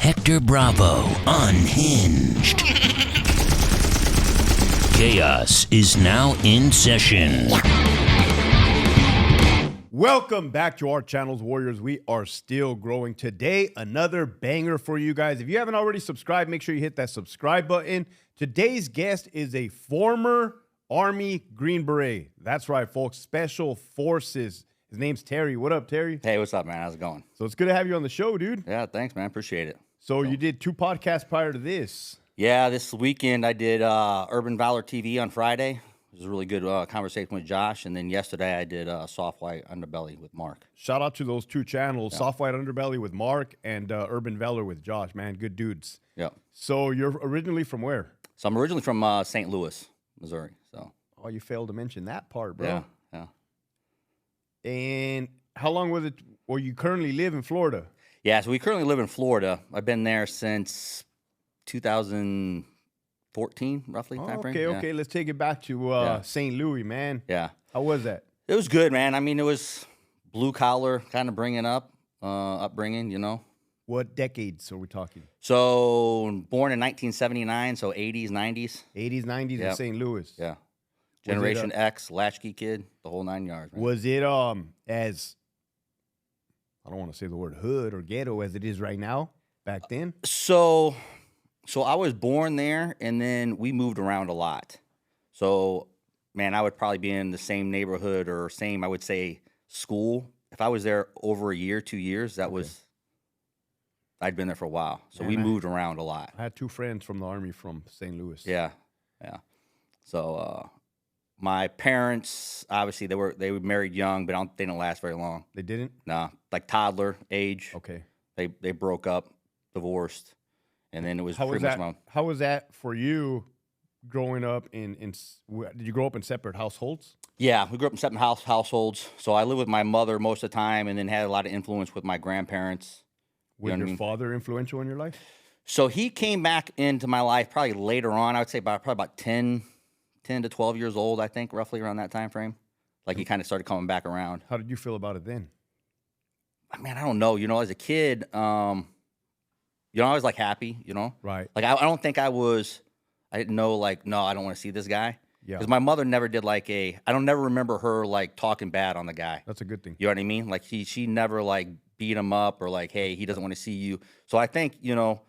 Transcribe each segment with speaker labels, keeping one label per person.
Speaker 1: Hector Bravo, unhinged. Chaos is now in session.
Speaker 2: Welcome back to our channels, Warriors. We are still growing. Today, another banger for you guys. If you haven't already subscribed, make sure you hit that subscribe button. Today's guest is a former Army Green Beret. That's right, folks. Special Forces. His name's Terry. What up, Terry?
Speaker 3: Hey, what's up, man? How's it going?
Speaker 2: So it's good to have you on the show, dude.
Speaker 3: Yeah, thanks, man. Appreciate it.
Speaker 2: So you did 2 podcasts prior to this.
Speaker 3: Yeah, this weekend I did Urban Valor TV on Friday. It was a really good conversation with Josh. And then yesterday I did Soft White Underbelly with Mark.
Speaker 2: Shout out to those 2 channels, Soft White Underbelly with Mark and Urban Valor with Josh, man. Good dudes.
Speaker 3: Yeah.
Speaker 2: So you're originally from where?
Speaker 3: So I'm originally from St. Louis, Missouri. So.
Speaker 2: Oh, you failed to mention that part, bro.
Speaker 3: Yeah, yeah.
Speaker 2: And how long was it? Well, you currently live in Florida.
Speaker 3: Yeah, so we currently live in Florida. I've been there since 2014, roughly.
Speaker 2: Oh,
Speaker 3: timeframe.
Speaker 2: okay.
Speaker 3: Yeah.
Speaker 2: Let's take it back to St. Louis, man.
Speaker 3: Yeah.
Speaker 2: How was that?
Speaker 3: It was good, man. I mean, it was blue collar kind of upbringing, you know.
Speaker 2: What decades are we talking?
Speaker 3: So born in 1979, so 80s, 90s.
Speaker 2: 80s, 90s in
Speaker 3: Yep.
Speaker 2: St. Louis.
Speaker 3: Yeah. Generation X, latchkey kid, the whole 9 yards. Man.
Speaker 2: Was it as, I don't want to say the word hood or ghetto as it is right now, back then?
Speaker 3: So I was born there, and then we moved around a lot. So, man, I would probably be in the same neighborhood or same, I would say, school. If I was there over a year, 2 years, I'd been there for a while. So we moved around a lot.
Speaker 2: I had 2 friends from the Army from St. Louis.
Speaker 3: Yeah, yeah. So my parents, obviously, they were married young, but they didn't last very long.
Speaker 2: They didn't?
Speaker 3: Nah, like toddler age.
Speaker 2: Okay.
Speaker 3: They broke up, divorced, and then it was
Speaker 2: How was
Speaker 3: pretty
Speaker 2: that?
Speaker 3: much
Speaker 2: How was that for you growing up did you grow up in separate households?
Speaker 3: Yeah, we grew up in separate households. So I lived with my mother most of the time, and then had a lot of influence with my grandparents.
Speaker 2: Was your father influential in your life?
Speaker 3: So he came back into my life probably later on. I would say probably about 10 to 12 years old, I think, roughly around that time frame. Like he kind of started coming back around.
Speaker 2: How did you feel about it then?
Speaker 3: Man, I don't know. You know, as a kid, I was like happy, you know?
Speaker 2: Right.
Speaker 3: Like I don't think I didn't know like, no, I don't want to see this guy.
Speaker 2: Yeah.
Speaker 3: Because my mother never did I don't never remember her like talking bad on the guy.
Speaker 2: That's a good thing.
Speaker 3: You know what I mean? Like she never like beat him up or like, hey, he doesn't want to see you. So I think, you know,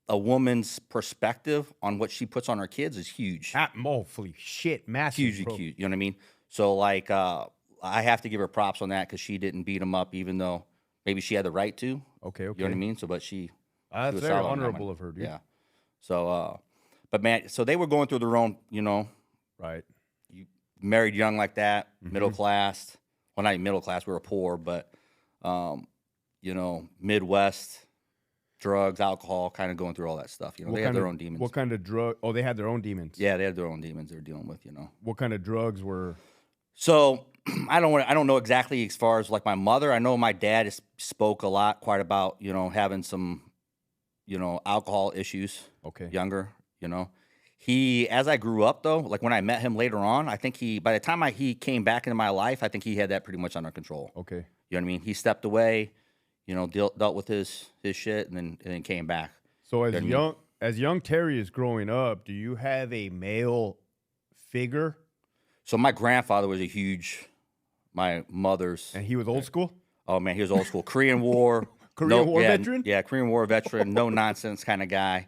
Speaker 3: a woman's perspective on what she puts on her kids is huge.
Speaker 2: Holy shit, massive.
Speaker 3: Hugely
Speaker 2: bro.
Speaker 3: cute. You know what I mean? So like, I have to give her props on that because she didn't beat him up, even though maybe she had the right to.
Speaker 2: Okay.
Speaker 3: You know what I mean? So, but she
Speaker 2: That's
Speaker 3: was
Speaker 2: very
Speaker 3: solid on that
Speaker 2: honorable
Speaker 3: one.
Speaker 2: of her, dude.
Speaker 3: Yeah. So, but man, so they were going through their own, you know,
Speaker 2: Right.
Speaker 3: married young like that,
Speaker 2: Mm-hmm.
Speaker 3: middle class. Well, not even middle class. We were poor, but, you know, Midwest, drugs, alcohol, kind of going through all that stuff. You know, they have their own demons.
Speaker 2: What kind of drug? Oh, they had their own demons.
Speaker 3: Yeah, they had their own demons they're dealing with, you know.
Speaker 2: What kind of drugs were?
Speaker 3: So I don't know exactly as far as like my mother. I know my dad spoke quite about, you know, having some, you know, alcohol issues.
Speaker 2: Okay.
Speaker 3: Younger, you know. As I grew up though, like when I met him later on, I think by the time he came back into my life, I think he had that pretty much under control.
Speaker 2: Okay.
Speaker 3: You know what I mean? He stepped away, you know, dealt with his shit and then came back.
Speaker 2: So
Speaker 3: You know what I mean?
Speaker 2: as young Terry is growing up, do you have a male figure?
Speaker 3: So my grandfather was my mother's.
Speaker 2: And he was old school?
Speaker 3: Oh man, he was old school. Korean War.
Speaker 2: War veteran?
Speaker 3: Yeah, Korean War veteran, no nonsense kind of guy.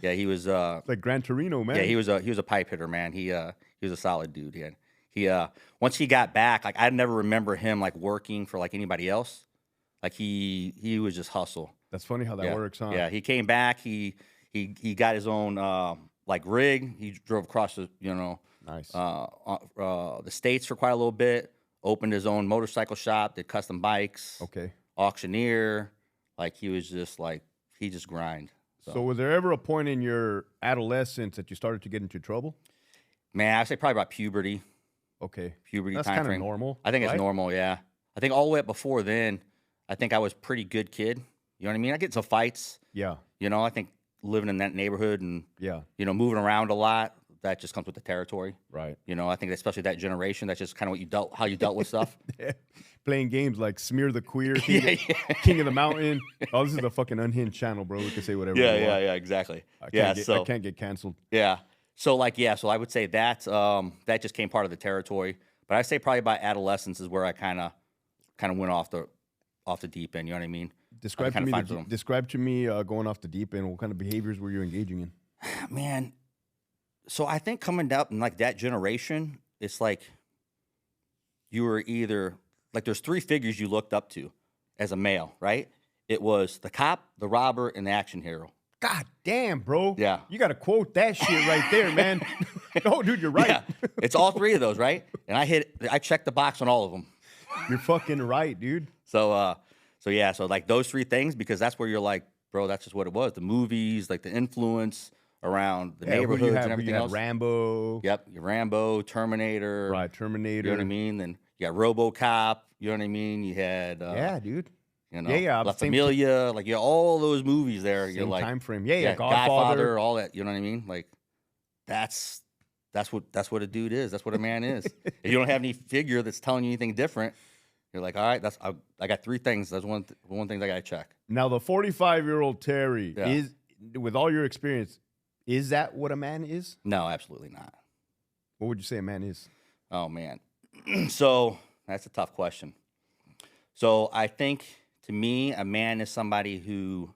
Speaker 3: Yeah, he was
Speaker 2: Like Gran Torino, man.
Speaker 3: yeah, he was a pipe hitter, man. He was a solid dude. He once he got back, like I never remember him like working for like anybody else. Like he was just hustle.
Speaker 2: That's funny how that works, huh?
Speaker 3: Yeah, he came back, he got his own like rig. He drove across the, you know,
Speaker 2: Nice.
Speaker 3: the states for quite a little bit, opened his own motorcycle shop, did custom bikes.
Speaker 2: Okay.
Speaker 3: Auctioneer. Like he just grind.
Speaker 2: So was there ever a point in your adolescence that you started to get into trouble?
Speaker 3: Man, I'd say probably about puberty.
Speaker 2: Okay.
Speaker 3: Puberty
Speaker 2: That's
Speaker 3: time
Speaker 2: kind of
Speaker 3: frame.
Speaker 2: normal.
Speaker 3: I think
Speaker 2: right?
Speaker 3: it's normal, yeah. I think all the way up before then, I think I was a pretty good kid. You know what I mean? I get into fights.
Speaker 2: Yeah.
Speaker 3: You know, I think living in that neighborhood and,
Speaker 2: Yeah.
Speaker 3: you know, moving around a lot, that just comes with the territory.
Speaker 2: Right.
Speaker 3: You know, I think especially that generation, that's just kind of how you dealt with stuff.
Speaker 2: Playing games like Smear the Queer,
Speaker 3: Yeah,
Speaker 2: King of the Mountain. Oh, this is a fucking unhinged channel, bro. We can say whatever we want.
Speaker 3: Yeah, exactly.
Speaker 2: I
Speaker 3: So
Speaker 2: can't get canceled.
Speaker 3: yeah. So so I would say that that just came part of the territory. But I say probably by adolescence is where I kind of went off the deep end. You know what I mean?
Speaker 2: Describe to me going off the deep end. What kind of behaviors were you engaging in?
Speaker 3: Man, so I think coming up in like that generation, it's like you were either like there's three figures you looked up to as a male, right? It was the cop, the robber, and the action hero.
Speaker 2: God damn, bro.
Speaker 3: Yeah.
Speaker 2: You got to quote that shit right there, man. No, dude, you're right.
Speaker 3: Yeah. It's all three of those, right? And I checked the box on all of them.
Speaker 2: You're fucking right, dude.
Speaker 3: So like those three things, because that's where you're like, bro, that's just what it was. The movies, like the influence around the neighborhoods and everything else.
Speaker 2: Rambo.
Speaker 3: Yep, your Rambo, Terminator.
Speaker 2: Right, Terminator.
Speaker 3: You know what I mean? Then you got RoboCop. You know what I mean? You had
Speaker 2: yeah, dude.
Speaker 3: You know,
Speaker 2: yeah,
Speaker 3: La Familia, like all those movies there. You're like
Speaker 2: time frame. Yeah,
Speaker 3: Godfather, all that. You know what I mean? Like that's what a dude is. That's what a man is. If you don't have any figure that's telling you anything different, you're like, all right, I got three things. That's one thing I gotta check.
Speaker 2: Now the 45-year-old Terry
Speaker 3: Yeah.
Speaker 2: is, with all your experience, is that what a man is?
Speaker 3: No, absolutely not.
Speaker 2: What would you say a man is?
Speaker 3: Oh man, so that's a tough question. So I think to me, a man is somebody who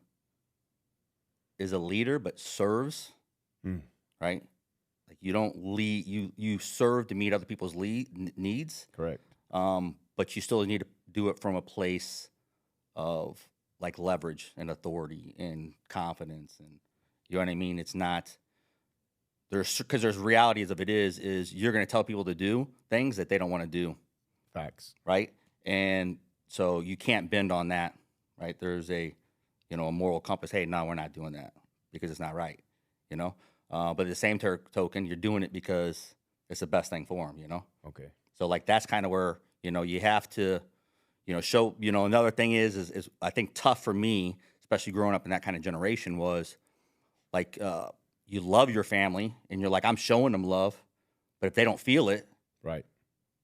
Speaker 3: is a leader but serves, right? Like you don't lead, you serve to meet other people's needs.
Speaker 2: Correct.
Speaker 3: But you still need to do it from a place of like leverage and authority and confidence, and you know what I mean. It's not because there's realities of it is you're going to tell people to do things that they don't want to do.
Speaker 2: Facts.
Speaker 3: Right, and so you can't bend on that. Right, there's a moral compass. Hey, no, we're not doing that because it's not right. You know, but at the same token, you're doing it because it's the best thing for them. You know.
Speaker 2: Okay.
Speaker 3: So like that's kind of where you have to show. Another thing is I think tough for me, especially growing up in that kind of generation, was like you love your family and you're like, I'm showing them love, but if they don't feel it,
Speaker 2: right,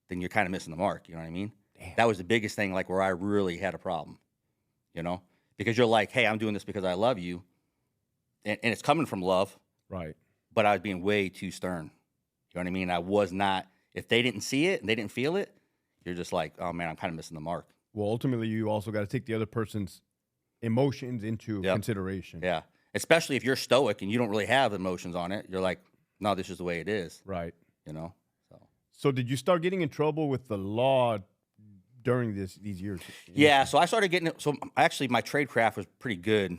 Speaker 3: then you're kind of missing the mark. You know what I mean?
Speaker 2: Damn.
Speaker 3: That was the biggest thing, like where I really had a problem. Because you're like, hey, I'm doing this because I love you, and it's coming from love,
Speaker 2: right?
Speaker 3: But I was being way too stern. You know what I mean? I was not. If they didn't see it and they didn't feel it, you're just like, oh man, I'm kind of missing the mark.
Speaker 2: Well, ultimately, you also got to take the other person's emotions into consideration.
Speaker 3: Yeah, especially if you're stoic and you don't really have emotions on it. You're like, no, this is the way it is.
Speaker 2: Right.
Speaker 3: So
Speaker 2: did you start getting in trouble with the law during these years?
Speaker 3: Yeah, so I started getting it. So actually, my trade craft was pretty good.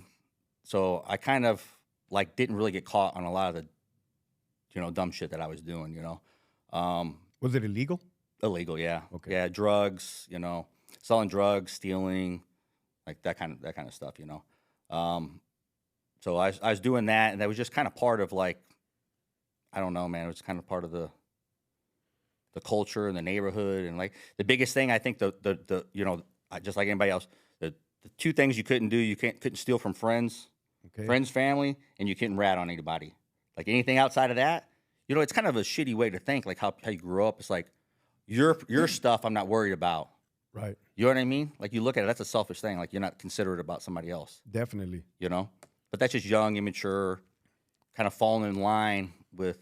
Speaker 3: So I kind of like didn't really get caught on a lot of the, dumb shit that I was doing.
Speaker 2: Was it illegal?
Speaker 3: Illegal, yeah.
Speaker 2: Okay.
Speaker 3: Yeah, drugs. Selling drugs, stealing, like that kind of stuff. So I was doing that, and that was just kind of part of like, I don't know, man. It was kind of part of the culture and the neighborhood, and like the biggest thing I think just like anybody else, the two things you couldn't do, you couldn't steal from friends, family, and you couldn't rat on anybody. Like anything outside of that, it's kind of a shitty way to think. Like how you grew up, it's like your stuff I'm not worried about.
Speaker 2: Right.
Speaker 3: You know what I mean? Like you look at it, that's a selfish thing. Like you're not considerate about somebody else.
Speaker 2: Definitely.
Speaker 3: But that's just young, immature, kind of falling in line with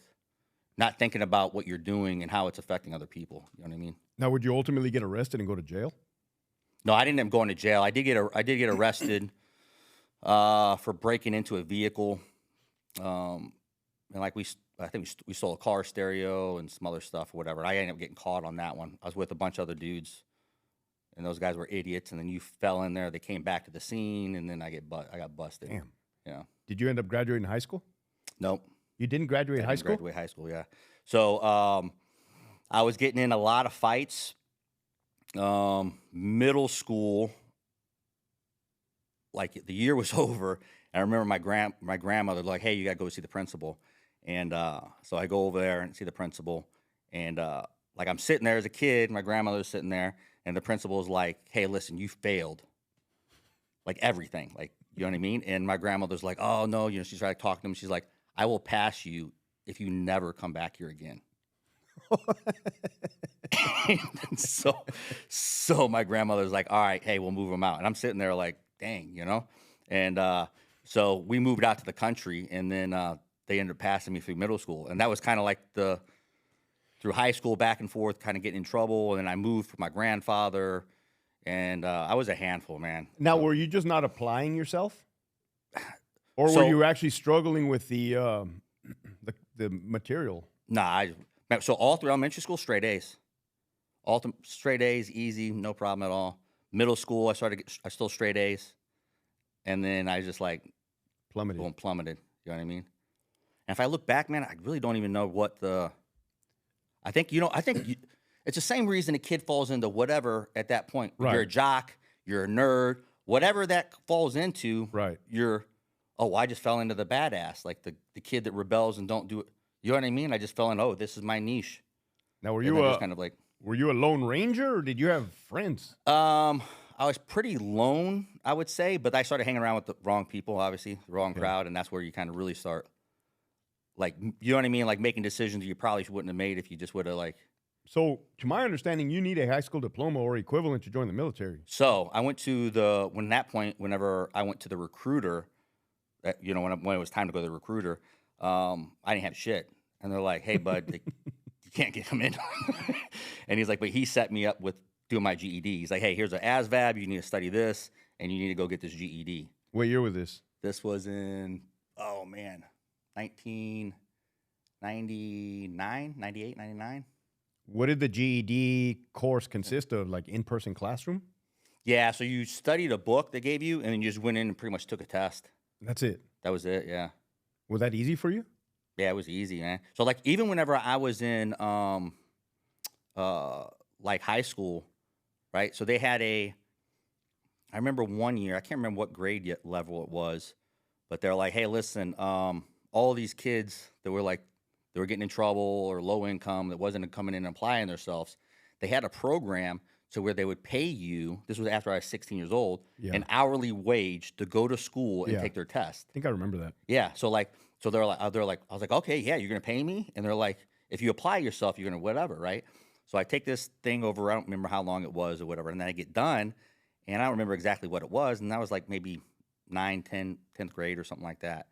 Speaker 3: not thinking about what you're doing and how it's affecting other people. You know what I mean?
Speaker 2: Now, would you ultimately get arrested and go to jail?
Speaker 3: No, I didn't end up going to jail. I did get arrested for breaking into a vehicle, and like I think we stole a car stereo and some other stuff or whatever. I ended up getting caught on that one. I was with a bunch of other dudes, and those guys were idiots. And then you fell in there. They came back to the scene, and then I got busted.
Speaker 2: Damn.
Speaker 3: Yeah.
Speaker 2: Did you end up graduating high school?
Speaker 3: Nope.
Speaker 2: You didn't graduate high school?
Speaker 3: Graduate high school, yeah. So I was getting in a lot of fights. Middle school, like the year was over, and I remember my grandmother like, hey, you gotta go see the principal, and so I go over there and see the principal, and like I'm sitting there as a kid, my grandmother's sitting there, and the principal's like, hey, listen, you failed, like everything, like you know what I mean, and my grandmother's like, oh no, she tried to talk to him, she's like, I will pass you if you never come back here again. so my grandmother's like, all right, hey, we'll move him out. And I'm sitting there like, dang, you know? And so we moved out to the country, and then they ended up passing me through middle school. And that was kind of like through high school, back and forth, kind of getting in trouble. And then I moved with my grandfather, and I was a handful, man.
Speaker 2: Now, were you just not applying yourself? Or were
Speaker 3: So-
Speaker 2: you actually struggling with the material?
Speaker 3: Nah, so all through elementary school, straight A's. Straight A's, easy, no problem at all. Middle school, I still straight A's. And then I just like
Speaker 2: Plummeted.
Speaker 3: boom, plummeted. You know what I mean? And if I look back, man, I really don't even know what I think it's the same reason a kid falls into whatever at that point.
Speaker 2: Right.
Speaker 3: You're a jock, you're a nerd, whatever that falls into,
Speaker 2: Right.
Speaker 3: I just fell into the badass, like the kid that rebels and don't do it. You know what I mean? I just fell in, this is my niche.
Speaker 2: Now, were
Speaker 3: And
Speaker 2: you
Speaker 3: then
Speaker 2: a
Speaker 3: just kind of like,
Speaker 2: were you a lone ranger, or did you have friends?
Speaker 3: I was pretty lone, I would say, but I started hanging around with the wrong people, obviously, the wrong crowd, and that's where you kind of really start, like, you know what I mean? Like making decisions you probably wouldn't have made if you just would have, like.
Speaker 2: So, to my understanding, you need a high school diploma or equivalent to join the military.
Speaker 3: So I went to whenever I went to the recruiter, when it was time to go to the recruiter, I didn't have shit. And they're like, hey, bud, you can't get him in. And he's like, but he set me up with doing my GED. He's like, hey, here's an ASVAB. You need to study this, and you need to go get this GED.
Speaker 2: What year was this?
Speaker 3: This was in, 1999, 98, 99.
Speaker 2: What did the GED course consist of? Like in-person classroom?
Speaker 3: Yeah, so you studied a book they gave you, and then you just went in and pretty much took a test.
Speaker 2: That's it.
Speaker 3: That was it, yeah.
Speaker 2: Was that easy for you?
Speaker 3: Yeah, it was easy, man. So like even whenever I was in like high school, right? So they had I remember one year, I can't remember what grade level it was, but they're like, hey, listen, all these kids that were like, they were getting in trouble or low income that wasn't coming in and applying themselves, they had a program to where they would pay you, this was after I was 16 years old, an hourly wage to go to school and take their test.
Speaker 2: I think I remember that.
Speaker 3: Yeah, so they're like, I was like, okay, yeah, you're gonna pay me, and they're like, if you apply yourself, you're gonna whatever, right? So I take this thing over. I don't remember how long it was or whatever, and then I get done, and I don't remember exactly what it was, and that was like maybe 10th grade or something like that.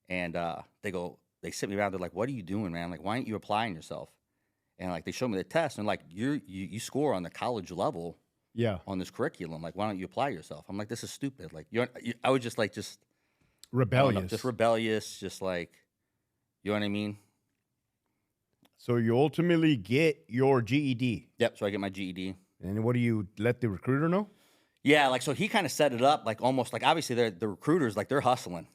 Speaker 3: And they sit me down. They're like, what are you doing, man? Like, why aren't you applying yourself? And like they show me the test, and like you score on the college level, on this curriculum. Like, why don't you apply yourself? I'm like, this is stupid. Like, I was just
Speaker 2: Rebellious.
Speaker 3: just rebellious, just like, you know what I mean?
Speaker 2: So you ultimately get your GED.
Speaker 3: Yep. So I get my GED.
Speaker 2: And what do you let the recruiter know?
Speaker 3: Yeah, like, so he kind of set it up, like, almost like, obviously the recruiters, like, they're hustling.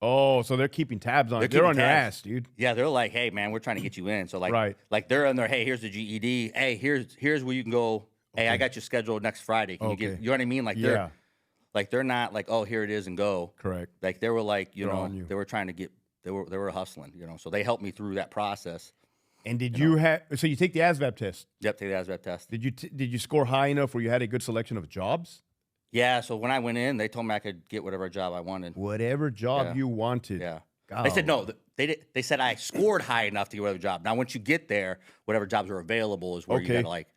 Speaker 2: Oh, so they're keeping tabs on it. They're
Speaker 3: keeping
Speaker 2: on your
Speaker 3: tabs.
Speaker 2: ass, dude.
Speaker 3: Yeah, they're like, hey, man, we're trying to get you in. So like,
Speaker 2: Right.
Speaker 3: like they're in there. Hey, here's the GED. Hey, here's where you can go. Hey, I got you scheduled next Friday. Can you get? You know what I mean? Like they're not like, oh, here it is and go.
Speaker 2: Correct.
Speaker 3: Like they were like,
Speaker 2: They're on you.
Speaker 3: they were trying to get. They were hustling. So they helped me through that process.
Speaker 2: And did you have? So you take the ASVAB test.
Speaker 3: Yep, take the ASVAB test.
Speaker 2: Did you score high enough where you had a good selection of jobs?
Speaker 3: Yeah. So when I went in, they told me I could get whatever job I wanted.
Speaker 2: Whatever job you wanted.
Speaker 3: Yeah.
Speaker 2: God.
Speaker 3: They said no. They said I scored high enough to get whatever job. Now, once you get there, whatever jobs are available is where you
Speaker 2: Okay.
Speaker 3: gotta like.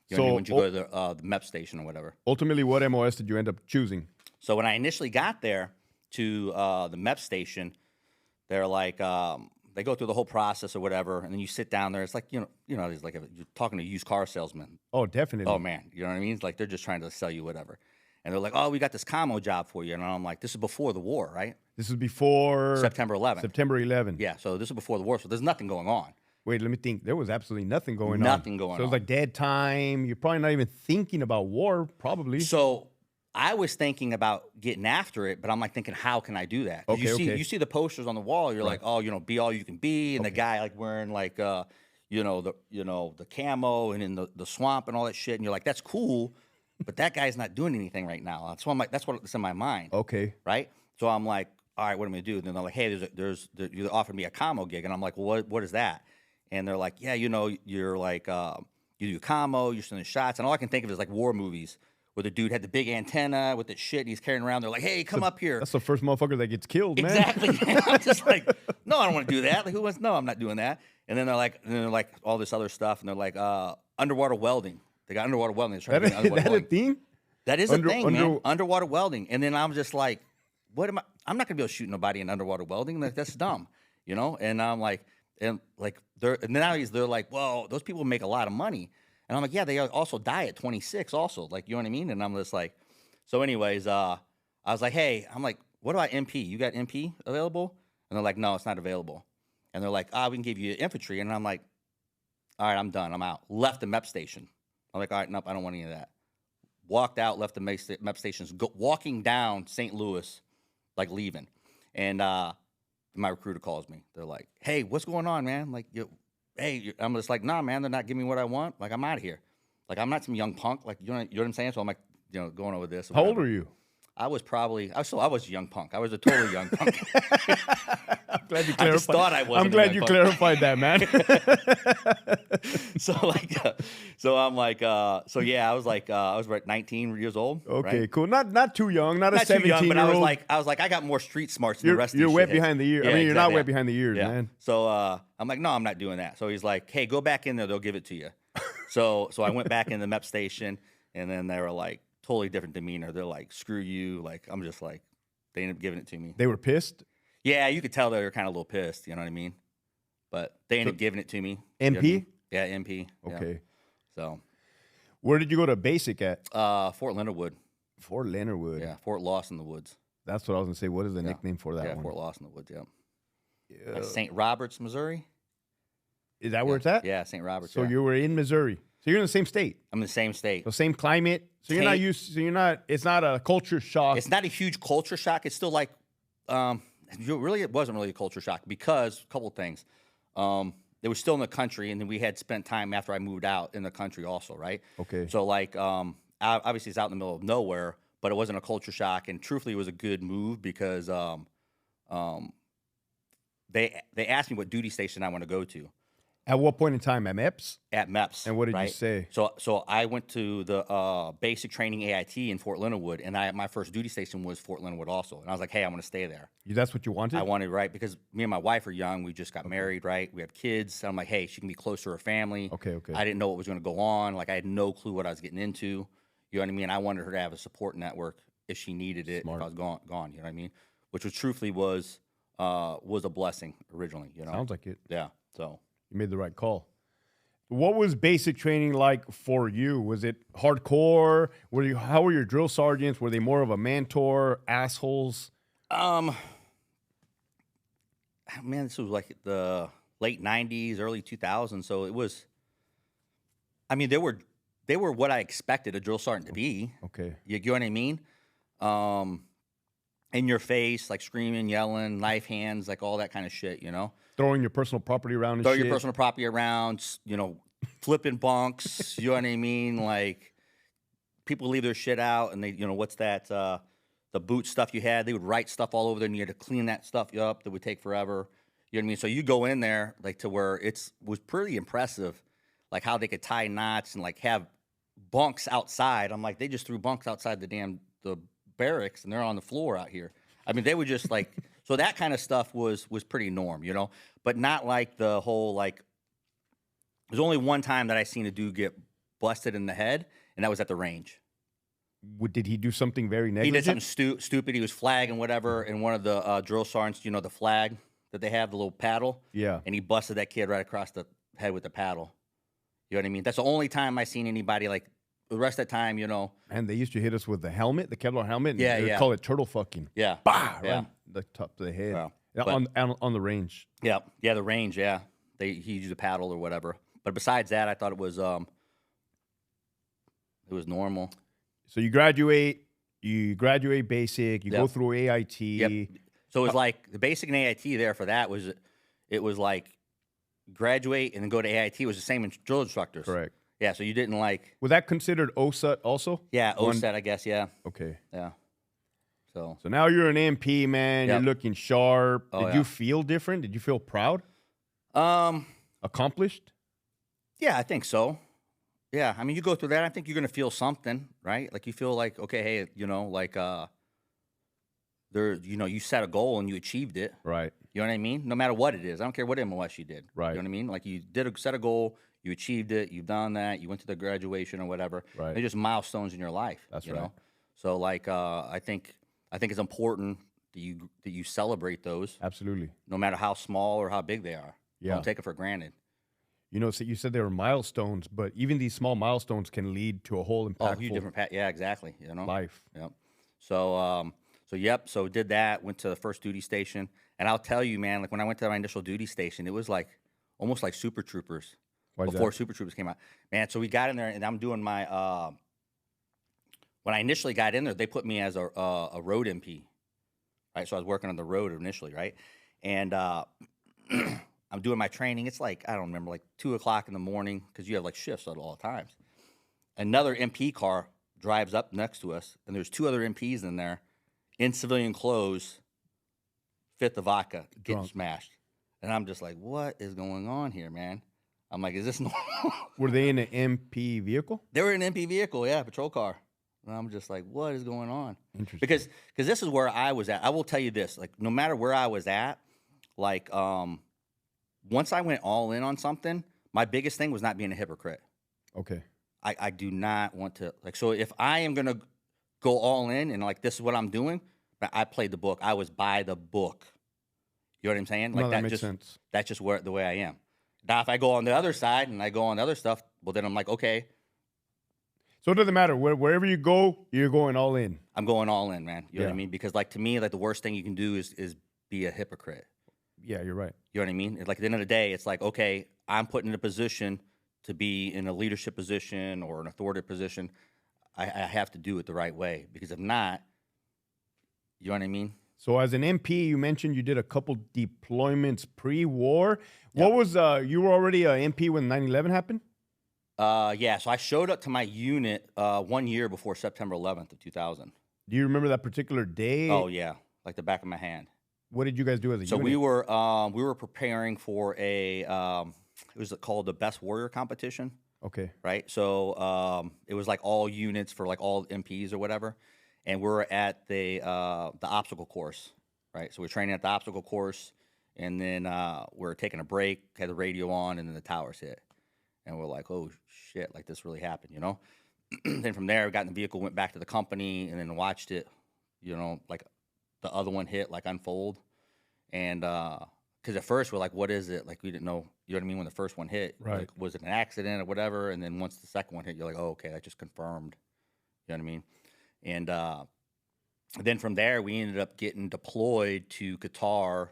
Speaker 3: You know what I mean? When you go to the MEP station or whatever.
Speaker 2: Ultimately, what MOS did you end up choosing?
Speaker 3: So when I initially got there to the MEP station, they're like, they go through the whole process or whatever, and then you sit down there. It's like it's like you're talking to a used car salesman.
Speaker 2: Oh, definitely.
Speaker 3: Oh man, you know what I mean? It's like they're just trying to sell you whatever. And they're like, oh, we got this commo job for you. And I'm like, this is before the war, right?
Speaker 2: This is before
Speaker 3: September 11th.
Speaker 2: September 11th.
Speaker 3: Yeah, so this is before the war, so there's nothing going on.
Speaker 2: Wait, let me think. There was absolutely nothing going on.
Speaker 3: Nothing going
Speaker 2: So it was
Speaker 3: on.
Speaker 2: like dead time. You're probably not even thinking about war, probably.
Speaker 3: So I was thinking about getting after it, but I'm like thinking, how can I do that? 'Cause you see the posters on the wall. You're like, oh, be all you can be, and the guy like wearing like the camo and in the swamp and all that shit, and you're like, that's cool, but that guy's not doing anything right now. So I'm like, that's what's in my mind.
Speaker 2: Okay.
Speaker 3: Right. So I'm like, all right, what am I gonna do? And then they're like, hey, you offered me a camo gig, and I'm like, well, what is that? And they're like, yeah, you're like, you do camo, you're sending shots, and all I can think of is like war movies where the dude had the big antenna with the shit and he's carrying around. They're like, hey, come up here.
Speaker 2: That's the first motherfucker that gets killed, man.
Speaker 3: Exactly. I'm just like, no, I don't want to do that. Like, who wants? No, I'm not doing that. And then they're like all this other stuff, and they're like underwater welding. They got underwater welding.
Speaker 2: That is a thing?
Speaker 3: That is a thing, man. Underwater welding. And then I'm just like, what am I? I'm not gonna be able to shoot nobody in underwater welding. Like, that's dumb, you know. And I'm like, and nowadays they're like, well, those people make a lot of money. And I'm like, yeah, they also die at 26, also. Like, you know what I mean? And I'm just like, so anyways, I was like, hey, I'm like, what about MP? You got MP available? And they're like, no, it's not available. And they're like, we can give you infantry. And I'm like, all right, I'm done. I'm out. Left the MEP station. I'm like, all right, nope, I don't want any of that. Walked out, left the MEP stations, walking down St. Louis, like leaving. And my recruiter calls me. They're like, hey, what's going on, man? I'm like, I'm just like, nah, man, they're not giving me what I want. Like, I'm out of here. Like, I'm not some young punk. Like, you know what I'm saying? So I'm like, going over this.
Speaker 2: How old are you?
Speaker 3: I was a young punk. I was a totally young punk.
Speaker 2: I'm glad you clarified.
Speaker 3: I just thought I was.
Speaker 2: I'm glad you clarified that, man.
Speaker 3: I was about 19 years old.
Speaker 2: Okay,
Speaker 3: right?
Speaker 2: cool. Not too young, not a 17-year-old.
Speaker 3: Too young, but I was like, I got more street smarts than the rest of
Speaker 2: You're
Speaker 3: these
Speaker 2: wet
Speaker 3: shitheads.
Speaker 2: behind the ears.
Speaker 3: Yeah,
Speaker 2: I mean, you're
Speaker 3: exactly.
Speaker 2: not wet behind the ears,
Speaker 3: Yeah.
Speaker 2: man.
Speaker 3: So I'm like, no, I'm not doing that. So he's like, hey, go back in there. They'll give it to you. So I went back in the MEP station, and then they were like, totally different demeanor. They're like, screw you. Like, I'm just like, they ended up giving it to me.
Speaker 2: They were pissed?
Speaker 3: Yeah, you could tell they were kind of a little pissed. You know what I mean? But they ended up giving it to me.
Speaker 2: MP?
Speaker 3: You know what I mean? Yeah, MP.
Speaker 2: Okay.
Speaker 3: Yeah. So.
Speaker 2: Where did you go to basic at?
Speaker 3: Fort Leonard Wood.
Speaker 2: Fort Leonard Wood.
Speaker 3: Yeah, Fort Lost in the Woods.
Speaker 2: That's what I was going to say. What is the nickname for that one?
Speaker 3: Yeah, Fort Lost in the Woods, yeah. Like St. Roberts, Missouri.
Speaker 2: Is that where it's at?
Speaker 3: Yeah, St. Roberts.
Speaker 2: So you were in Missouri. So you're in the same state.
Speaker 3: I'm in the same state.
Speaker 2: So same climate. So you're not used. So you're not. It's not a culture shock.
Speaker 3: It's not a huge culture shock. It's still like, it wasn't really a culture shock because a couple of things. They were still in the country, and then we had spent time after I moved out in the country also, right?
Speaker 2: Okay.
Speaker 3: So like, obviously it's out in the middle of nowhere, but it wasn't a culture shock, and truthfully, it was a good move because they asked me what duty station I want to go to.
Speaker 2: At what point in time? At MEPS?
Speaker 3: At MEPS.
Speaker 2: And what did you
Speaker 3: right?
Speaker 2: say?
Speaker 3: So I went to the basic training AIT in Fort Leonard Wood, and my first duty station was Fort Leonard Wood also. And I was like, hey, I want to stay there.
Speaker 2: That's what you wanted?
Speaker 3: I wanted, right, because me and my wife are young. We just got married, right? We have kids. I'm like, hey, she can be close to her family.
Speaker 2: Okay.
Speaker 3: I didn't know what was going to go on. Like, I had no clue what I was getting into. You know what I mean? I wanted her to have a support network if she needed it,
Speaker 2: Smart.
Speaker 3: if I was gone. You know what I mean? Which was truthfully was a blessing originally, you know?
Speaker 2: Sounds like it.
Speaker 3: Yeah, so.
Speaker 2: You made the right call. What was basic training like for you? Was it hardcore? How were your drill sergeants? Were they more of a mentor, assholes?
Speaker 3: Man, this was like the late 90s, early 2000s. So it was, I mean, they were what I expected a drill sergeant to be.
Speaker 2: Okay.
Speaker 3: You get what I mean? In your face, like screaming, yelling, knife hands, like all that kind of shit, you know?
Speaker 2: Throwing your personal property around and
Speaker 3: Throwing
Speaker 2: shit.
Speaker 3: your personal property around, you know, flipping bunks, you know what I mean? Like, people leave their shit out, and they, you know, what's that, the boot stuff you had, they would write stuff all over there, and you had to clean that stuff up. That would take forever. You know what I mean? So you go in there, like, to where was pretty impressive, like, how they could tie knots and, like, have bunks outside. I'm like, they just threw bunks outside the barracks, and they're on the floor out here. I mean, they would just, like, so that kind of stuff was pretty norm, you know? But not like the whole, like, there's only one time that I seen a dude get busted in the head, and that was at the range.
Speaker 2: Did he do something very negligent?
Speaker 3: He did something stupid. He was flagging whatever, and one of the drill sergeants, you know, the flag that they have, the little paddle?
Speaker 2: Yeah.
Speaker 3: And he busted that kid right across the head with the paddle. You know what I mean? That's the only time I seen anybody, like, the rest of the time, you know.
Speaker 2: And they used to hit us with the helmet, the Kevlar helmet. And
Speaker 3: Yeah,
Speaker 2: they would
Speaker 3: yeah.
Speaker 2: call it turtle fucking.
Speaker 3: Yeah.
Speaker 2: Bah!
Speaker 3: Yeah.
Speaker 2: Right the top of the head.
Speaker 3: Wow.
Speaker 2: Yeah,
Speaker 3: But-
Speaker 2: on the range.
Speaker 3: Yeah, the range, yeah. He used a paddle or whatever. But besides that, I thought it was normal.
Speaker 2: So you graduate basic, you go
Speaker 3: Yep.
Speaker 2: through AIT.
Speaker 3: Yep. So it was like the basic and AIT there for that was like graduate and then go to AIT. It was the same in drill instructors.
Speaker 2: Correct.
Speaker 3: Yeah, so you didn't like.
Speaker 2: Was that considered OSUT also?
Speaker 3: Yeah, OSET, I guess, yeah.
Speaker 2: Okay.
Speaker 3: Yeah. So
Speaker 2: now you're an MP, man.
Speaker 3: Yep.
Speaker 2: You're looking sharp.
Speaker 3: Oh,
Speaker 2: Did
Speaker 3: yeah.
Speaker 2: you feel different? Did you feel proud? Accomplished?
Speaker 3: yeah, I think so. Yeah, I mean, you go through that. I think you're gonna feel something, right? Like you feel like, okay, hey, you set a goal and you achieved it.
Speaker 2: Right.
Speaker 3: You know what I mean? No matter what it is, I don't care what MOS you did.
Speaker 2: Right.
Speaker 3: You know what I mean? Like you set a goal, you achieved it, you've done that, you went to the graduation or whatever.
Speaker 2: Right.
Speaker 3: They're just milestones in your life.
Speaker 2: That's
Speaker 3: you
Speaker 2: right.
Speaker 3: know? So like, I think it's important that you celebrate those,
Speaker 2: Absolutely.
Speaker 3: no matter how small or how big they are.
Speaker 2: Yeah.
Speaker 3: Don't take it for granted.
Speaker 2: You know, so you said they were milestones, but even these small milestones can lead to a whole impactful
Speaker 3: Huge different path. Yeah, exactly. You know,
Speaker 2: life.
Speaker 3: Yep. So did that. Went to the first duty station, and I'll tell you, man, like when I went to my initial duty station, it was like almost like Super Troopers before Super Troopers came out, man. So we got in there, and I'm doing my. When I initially got in there, they put me as a road MP, right? So I was working on the road initially, right? And I'm doing my training. It's like, I don't remember, like 2 o'clock in the morning, because you have like shifts at all times. Another MP car drives up next to us, and there's 2 other MPs in there in civilian clothes, fit the vodka, getting smashed. And I'm just like, what is going on here, man? I'm like, is this normal?
Speaker 2: Were they in an MP vehicle?
Speaker 3: They were in an MP vehicle, yeah, patrol car. And I'm just like, what is going on?
Speaker 2: Interesting.
Speaker 3: Because this is where I was at. I will tell you this, like, no matter where I was at, like, once I went all in on something, my biggest thing was not being a hypocrite.
Speaker 2: Okay.
Speaker 3: I do not want to, like, so if I am going to go all in and, like, this is what I'm doing, but I played the book. I was by the book. You know what I'm saying? Like,
Speaker 2: no, that makes sense.
Speaker 3: That's just the way I am. Now, if I go on the other side and I go on the other stuff, well, then I'm like, okay.
Speaker 2: So it doesn't matter. Wherever you go, you're going all in.
Speaker 3: I'm going all in, man. You know what I mean? Because, like, to me, like, the worst thing you can do is be a hypocrite.
Speaker 2: Yeah, you're right.
Speaker 3: You know what I mean? It's like, at the end of the day, it's like, okay, I'm put in a position to be in a leadership position or an authoritative position. I have to do it the right way, because if not, you know what I mean?
Speaker 2: So as an MP, you mentioned you did a couple deployments pre-war.
Speaker 3: Yep.
Speaker 2: What was, you were already an MP when 9/11 happened?
Speaker 3: Yeah, so I showed up to my unit 1 year before September 11th of 2000.
Speaker 2: Do you remember that particular day?
Speaker 3: Oh, yeah, like the back of my hand.
Speaker 2: What did you guys do as a unit?
Speaker 3: So we were preparing for it was called the Best Warrior competition.
Speaker 2: Okay.
Speaker 3: Right. So it was like all units for like all MPs or whatever, and we're at the obstacle course. Right. So we're training at the obstacle course, and then we're taking a break, had the radio on, and then the towers hit, and we're like, oh shit, like this really happened, you know. Then from there, we got in the vehicle, went back to the company, and then watched it, you know, like the other one hit, like unfold. And because at first we're like, what is it? Like, we didn't know, you know what I mean? When the first one hit,
Speaker 2: Right.
Speaker 3: like, was it an accident or whatever? And then once the second one hit, you're like, oh, okay, that just confirmed, you know what I mean? And then from there, we ended up getting deployed to Qatar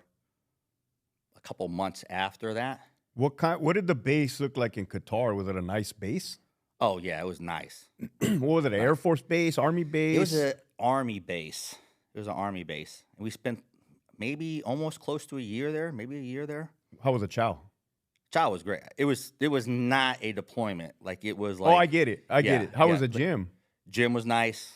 Speaker 3: a couple months after that.
Speaker 2: What did the base look like in Qatar? Was it a nice base?
Speaker 3: Oh, yeah, it was nice.
Speaker 2: What was it, an Air Force base, Army base?
Speaker 3: It was an Army base. It was an Army base. And we spent maybe almost close to a year there, maybe a year there.
Speaker 2: How was the chow?
Speaker 3: Chow was great. It was not a deployment. Like, it was like,
Speaker 2: Oh, I get it. I get it. How was the gym?
Speaker 3: Gym was nice.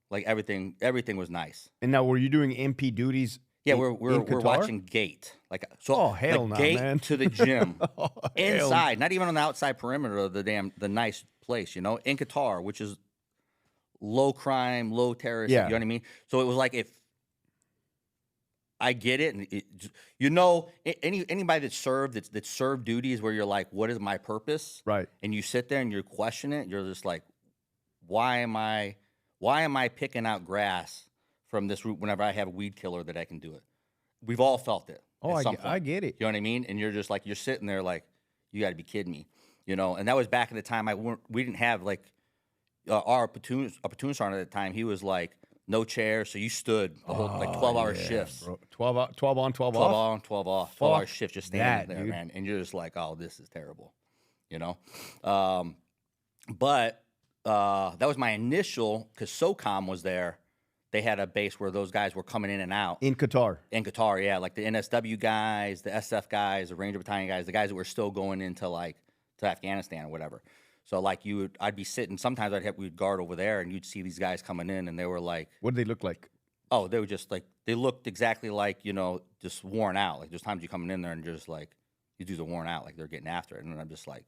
Speaker 3: Like, everything was nice.
Speaker 2: And now, were you doing MP duties?
Speaker 3: Yeah,
Speaker 2: in
Speaker 3: we're
Speaker 2: Qatar?
Speaker 3: watching gate. Like, so,
Speaker 2: Oh, hell
Speaker 3: like
Speaker 2: no,
Speaker 3: gate
Speaker 2: man.
Speaker 3: to the gym.
Speaker 2: Oh, hell.
Speaker 3: Inside, not even on the outside perimeter of the nice place, you know, in Qatar, which is low crime, low terrorist.
Speaker 2: Yeah.
Speaker 3: You know what I mean? So it was like, if I get it, and you know, anybody that served duties where you're like, what is my purpose?
Speaker 2: Right.
Speaker 3: And you sit there and you question it. You're just like, why am I picking out grass from this root whenever I have a weed killer that I can do it? We've all felt it.
Speaker 2: Oh,
Speaker 3: at some point.
Speaker 2: I get it.
Speaker 3: You know what I mean? And you're just like, you're sitting there like, you got to be kidding me, you know? And that was back in the time we didn't have like our platoon sergeant at the time. He was like, no chairs, so you stood the whole like 12-hour shifts.
Speaker 2: Bro. 12 on, 12 off?
Speaker 3: 12 on, 12 off. 12-hour shift just standing there,
Speaker 2: dude.
Speaker 3: man. And you're just like, oh, this is terrible, you know? But that was my initial, because SOCOM was there. They had a base where those guys were coming in and out.
Speaker 2: In Qatar?
Speaker 3: In Qatar, yeah. Like the NSW guys, the SF guys, the Ranger Battalion guys, the guys that were still going into like to Afghanistan or whatever. So like I'd be sitting, sometimes we'd guard over there, and you'd see these guys coming in, and they were like,
Speaker 2: What did they look like?
Speaker 3: oh, they were just like, they looked exactly like, you know, just worn out. Like there's times you coming in there and you're just like, these dudes are worn out, like they're getting after it. And I'm just like,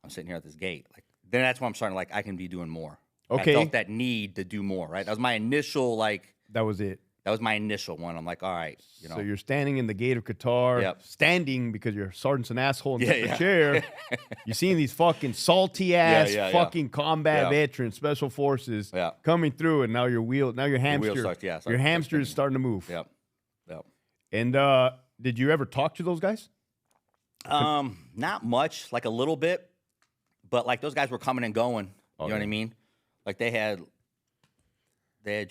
Speaker 3: I'm sitting here at this gate. Like then that's when I'm starting like I can be doing more.
Speaker 2: Okay.
Speaker 3: I felt that need to do more, right? That was my initial like.
Speaker 2: That was it.
Speaker 3: That was my initial one. I'm like, all right, you know.
Speaker 2: So you're standing in the gate of Qatar,
Speaker 3: Yep.
Speaker 2: standing because your sergeant's an asshole in
Speaker 3: Yeah,
Speaker 2: the chair. You're seeing these fucking salty ass fucking combat veterans, special forces coming through, and now your hamster, your hamster is starting to move.
Speaker 3: Yep.
Speaker 2: And did you ever talk to those guys?
Speaker 3: Not much, like a little bit, but like those guys were coming and going. You know what I mean? Like they had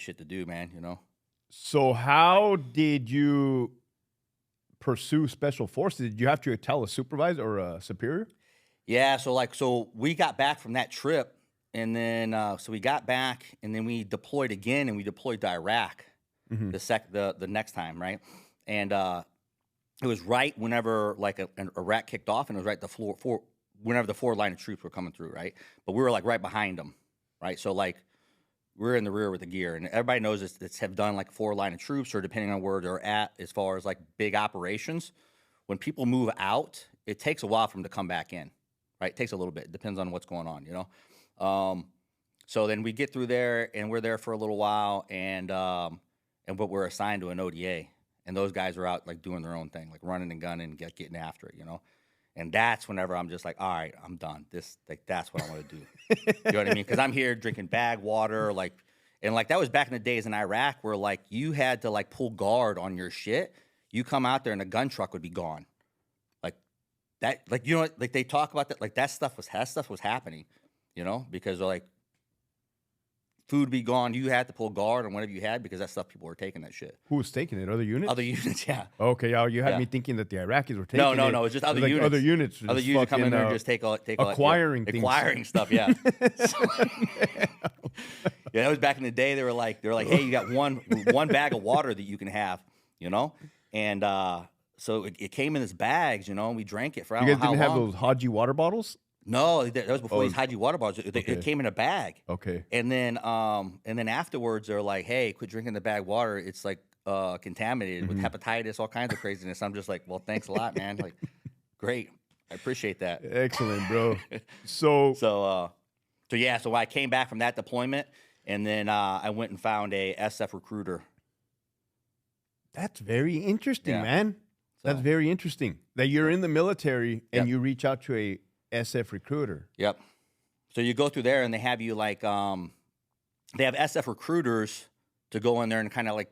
Speaker 3: shit to do, man. You know.
Speaker 2: So how did you pursue special forces? Did you have to tell a supervisor or a superior?
Speaker 3: Yeah, so we got back from that trip, and then so we got back, and then we deployed again, and we deployed to Iraq the next time, right? And it was right whenever like Iraq kicked off, and it was right whenever the forward line of troops were coming through, right? But we were like right behind them, right? So like. We're in the rear with the gear, and everybody knows it's have done like forward line of troops, or depending on where they're at as far as like big operations. When people move out, it takes a while for them to come back in, right? It takes a little bit. It depends on what's going on, you know. So then we get through there, and we're there for a little while, and but we're assigned to an ODA, and those guys are out like doing their own thing, like running and gunning, getting after it, you know. And that's whenever I'm just like, all right, I'm done. That's what I want to do. You know what I mean? Because I'm here drinking bag water, and that was back in the days in Iraq where like you had to like pull guard on your shit. You come out there and a gun truck would be gone, like that. Like you know, like they talk about that. Like that stuff was happening, you know, because like food be gone. You had to pull guard on whatever you had because that stuff people were taking that shit.
Speaker 2: Who was taking it? Other units?
Speaker 3: Other units, yeah.
Speaker 2: Okay, you had me thinking that the Iraqis were taking it.
Speaker 3: No, it's just other units.
Speaker 2: Other units.
Speaker 3: Other units come in there and just take
Speaker 2: acquiring things.
Speaker 3: Acquiring stuff, yeah. Yeah, that was back in the day. They were like, hey, you got one bag of water that you can have, you know? And so it came in this bags, you know, and we drank it for I don't know how long.
Speaker 2: You guys didn't have those Haji water bottles?
Speaker 3: No, that was before these Haji water bottles. It came in a bag.
Speaker 2: Okay.
Speaker 3: And then afterwards they're like, hey, quit drinking the bag water. It's like contaminated with hepatitis, all kinds of craziness. I'm just like, well, thanks a lot, man. Like, great. I appreciate that.
Speaker 2: Excellent, bro. So
Speaker 3: I came back from that deployment, and then I went and found a SF recruiter.
Speaker 2: That's very interesting, man. That's very interesting. That you're in the military and you reach out to a SF recruiter.
Speaker 3: Yep. So you go through there and they have you like, they have SF recruiters to go in there and kind of like,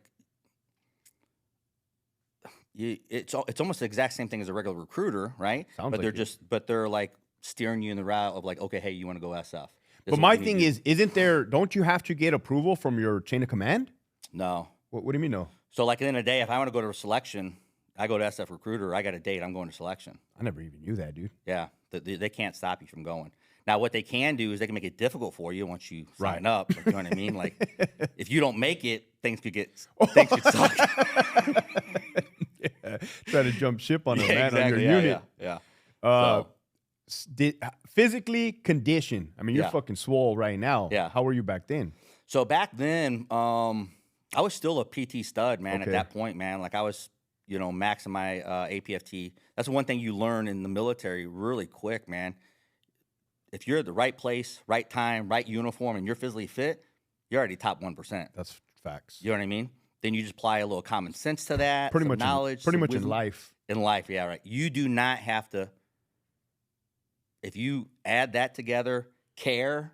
Speaker 3: it's almost the exact same thing as a regular recruiter, right? But they're like steering you in the route of like, okay, hey, you want to go SF.
Speaker 2: But my thing is, don't you have to get approval from your chain of command?
Speaker 3: No.
Speaker 2: What do you mean no?
Speaker 3: So like in a day, if I want to go to a selection, I go to SF recruiter, I got a date, I'm going to selection.
Speaker 2: I never even knew that, dude.
Speaker 3: Yeah. They can't stop you from going. Now, what they can do is they can make it difficult for you once you sign up. You know what I mean? Like, if you don't make it, things could suck.
Speaker 2: Try to jump ship on them, man,
Speaker 3: exactly.
Speaker 2: on your unit.
Speaker 3: Yeah.
Speaker 2: Physically conditioned. I mean, you're fucking swole right now.
Speaker 3: Yeah.
Speaker 2: How were you back then?
Speaker 3: So back then, I was still a PT stud, man, at that point, man. Like, I was, maxing my APFT. That's the one thing you learn in the military really quick, man. If you're at the right place, right time, right uniform, and you're physically fit, you're already top 1%.
Speaker 2: That's facts.
Speaker 3: You know what I mean? Then you just apply a little common sense to that,
Speaker 2: pretty much
Speaker 3: knowledge.
Speaker 2: Pretty much in life.
Speaker 3: In life, yeah, right. You do not have to, if you add that together, care,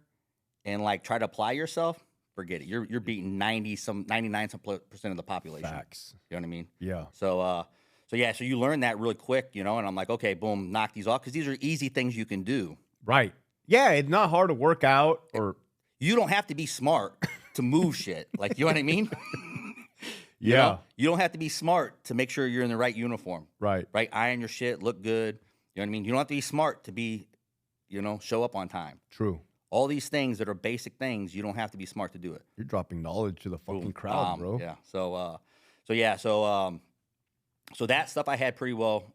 Speaker 3: and like try to apply yourself, forget it. You're beating 99% of the population.
Speaker 2: Facts.
Speaker 3: You know what I mean?
Speaker 2: Yeah.
Speaker 3: So you learn that really quick, and I'm like, okay, boom, knock these off, because these are easy things you can do.
Speaker 2: Right. Yeah, it's not hard to work out, or
Speaker 3: you don't have to be smart to move shit. Like, you know what I mean?
Speaker 2: Yeah.
Speaker 3: You don't have to be smart to make sure you're in the right uniform.
Speaker 2: Right.
Speaker 3: Right? Iron your shit, look good. You know what I mean? You don't have to be smart to be, show up on time.
Speaker 2: True.
Speaker 3: All these things that are basic things, you don't have to be smart to do it.
Speaker 2: You're dropping knowledge to the fucking crowd, bro.
Speaker 3: Yeah. So that stuff I had pretty well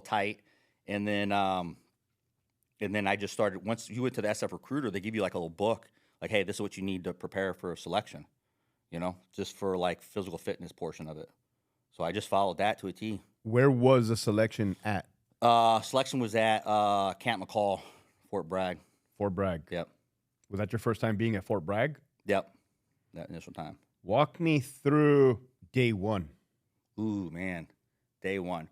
Speaker 3: tight. And then I just started, once you went to the SF recruiter, they give you like a little book, like, hey, this is what you need to prepare for a selection, just for like physical fitness portion of it. So I just followed that to a T.
Speaker 2: Where was the selection at?
Speaker 3: Selection was at Camp McCall, Fort Bragg.
Speaker 2: Fort Bragg.
Speaker 3: Yep.
Speaker 2: Was that your first time being at Fort Bragg?
Speaker 3: Yep. That initial time.
Speaker 2: Walk me through day one.
Speaker 3: Ooh, man. Day one.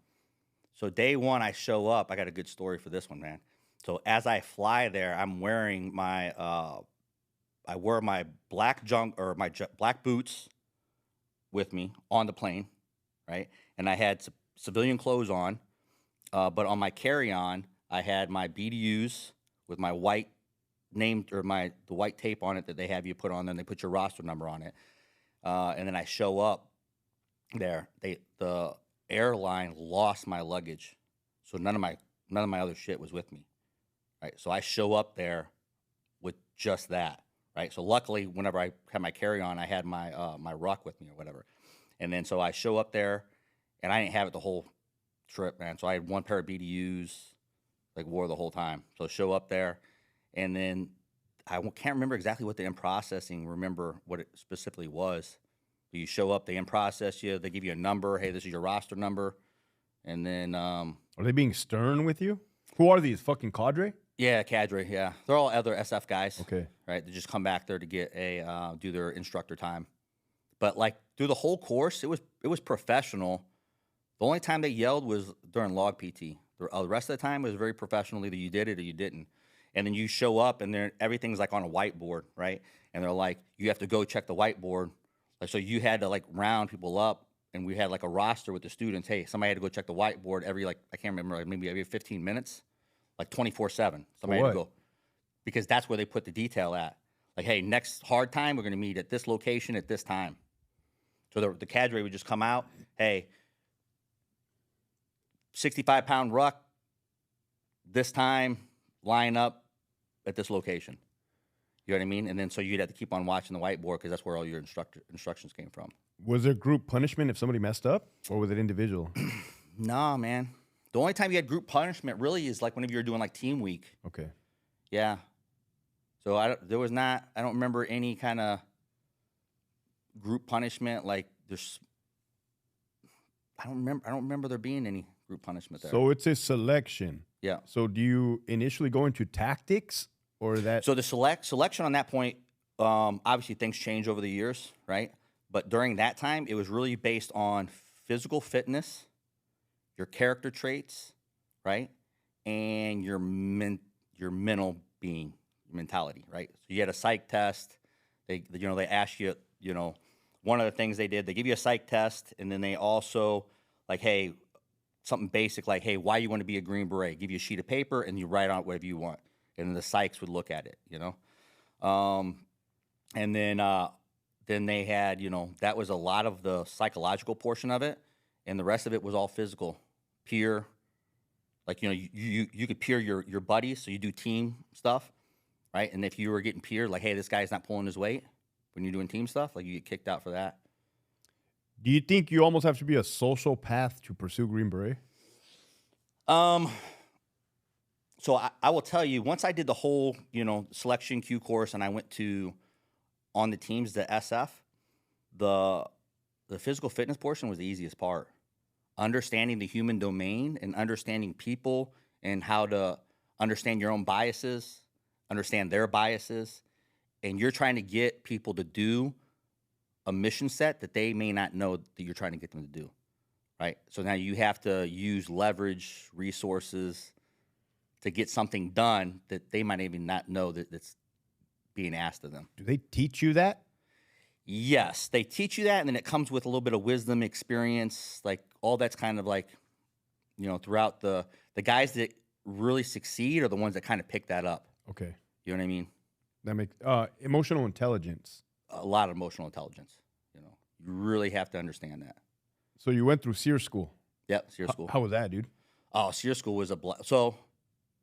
Speaker 3: So day one, I show up. I got a good story for this one, man. So as I fly there, I'm wearing my I wear my black black boots with me on the plane, right? And I had civilian clothes on, but on my carry-on, I had my BDUs with my white name or the white tape on it that they have you put on, then they put your roster number on it, and then I show up there. The airline lost my luggage, so none of my other shit was with me, right? So I show up there with just that, right? So luckily, whenever I had my carry-on, I had my my ruck with me or whatever, and then so I show up there, and I didn't have it the whole trip, man. So I had one pair of BDUs, like wore the whole time. So show up there, and then I can't remember exactly what the in-processing, remember what it specifically was. You show up, they in-process you, they give you a number. Hey, this is your roster number. And then...
Speaker 2: Are they being stern with you? Who are these, fucking cadre?
Speaker 3: Yeah, cadre, yeah. They're all other SF guys.
Speaker 2: Okay.
Speaker 3: Right? They just come back there to get do their instructor time. But like through the whole course, it was professional. The only time they yelled was during log PT. The rest of the time it was very professional. Either you did it or you didn't. And then you show up and everything's like on a whiteboard, right? And they're like, you have to go check the whiteboard. Like, so you had to like round people up, and we had like a roster with the students. Hey, somebody had to go check the whiteboard every I can't remember, like maybe every 15 minutes, like 24/7. Somebody had to go, because that's where they put the detail at. Like, hey, next hard time we're going to meet at this location at this time. So the cadre would just come out. Hey, 65-pound ruck. This time, line up at this location. You know what I mean? And then so you'd have to keep on watching the whiteboard because that's where all your instructions came from.
Speaker 2: Was there group punishment if somebody messed up, or was it individual?
Speaker 3: Nah, man. The only time you had group punishment really is like whenever you're doing like team week.
Speaker 2: Okay.
Speaker 3: Yeah. So I don't remember any kind of group punishment. Like I don't remember there being any group punishment there.
Speaker 2: So it's a selection.
Speaker 3: Yeah.
Speaker 2: So do you initially go into tactics, or that?
Speaker 3: So the selection on that point, obviously things change over the years, right? But during that time, it was really based on physical fitness, your character traits, right, and your mental being, your mentality, right? So you had a psych test. They ask you, one of the things they did, they give you a psych test, and then they also like, hey, something basic like, hey, why you want to be a Green Beret? Give you a sheet of paper, and you write on it whatever you want. And then the psychs would look at it, and then they had, that was a lot of the psychological portion of it, and the rest of it was all physical, peer. Like, you could peer your buddies, so you do team stuff, right? And if you were getting peered, like, hey, this guy's not pulling his weight when you're doing team stuff, like you get kicked out for that.
Speaker 2: Do you think you almost have to be a social path to pursue Green Beret?
Speaker 3: So I will tell you, once I did the whole, selection Q course, and I went on the teams, the SF, the physical fitness portion was the easiest part. Understanding the human domain and understanding people and how to understand your own biases, understand their biases, and you're trying to get people to do a mission set that they may not know that you're trying to get them to do, right? So now you have to use leverage, resources, to get something done that they might even not know that's being asked of them.
Speaker 2: Do they teach you that?
Speaker 3: Yes, they teach you that, and then it comes with a little bit of wisdom, experience, like all that's kind of like, throughout the guys that really succeed are the ones that kind of pick that up.
Speaker 2: Okay.
Speaker 3: You know what I mean?
Speaker 2: That makes emotional intelligence.
Speaker 3: A lot of emotional intelligence. You really have to understand that.
Speaker 2: So you went through SERE school.
Speaker 3: Yep, SERE school.
Speaker 2: How was that, dude?
Speaker 3: Oh, SERE school was a blast. So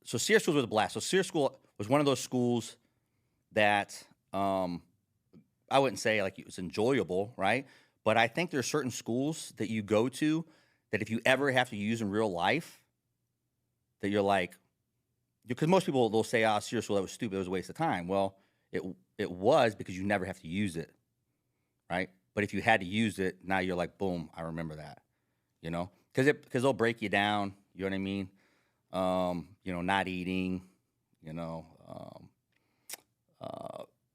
Speaker 3: SERE school was a blast. So SERE school was one of those schools that I wouldn't say like it was enjoyable, right? But I think there's certain schools that you go to that if you ever have to use in real life, that you're like, because most people, they'll say, SERE school, that was stupid, it was a waste of time. Well, it was, because you never have to use it, right? But if you had to use it, now you're like, boom, I remember that, because they'll break you down, you know what I mean? Not eating,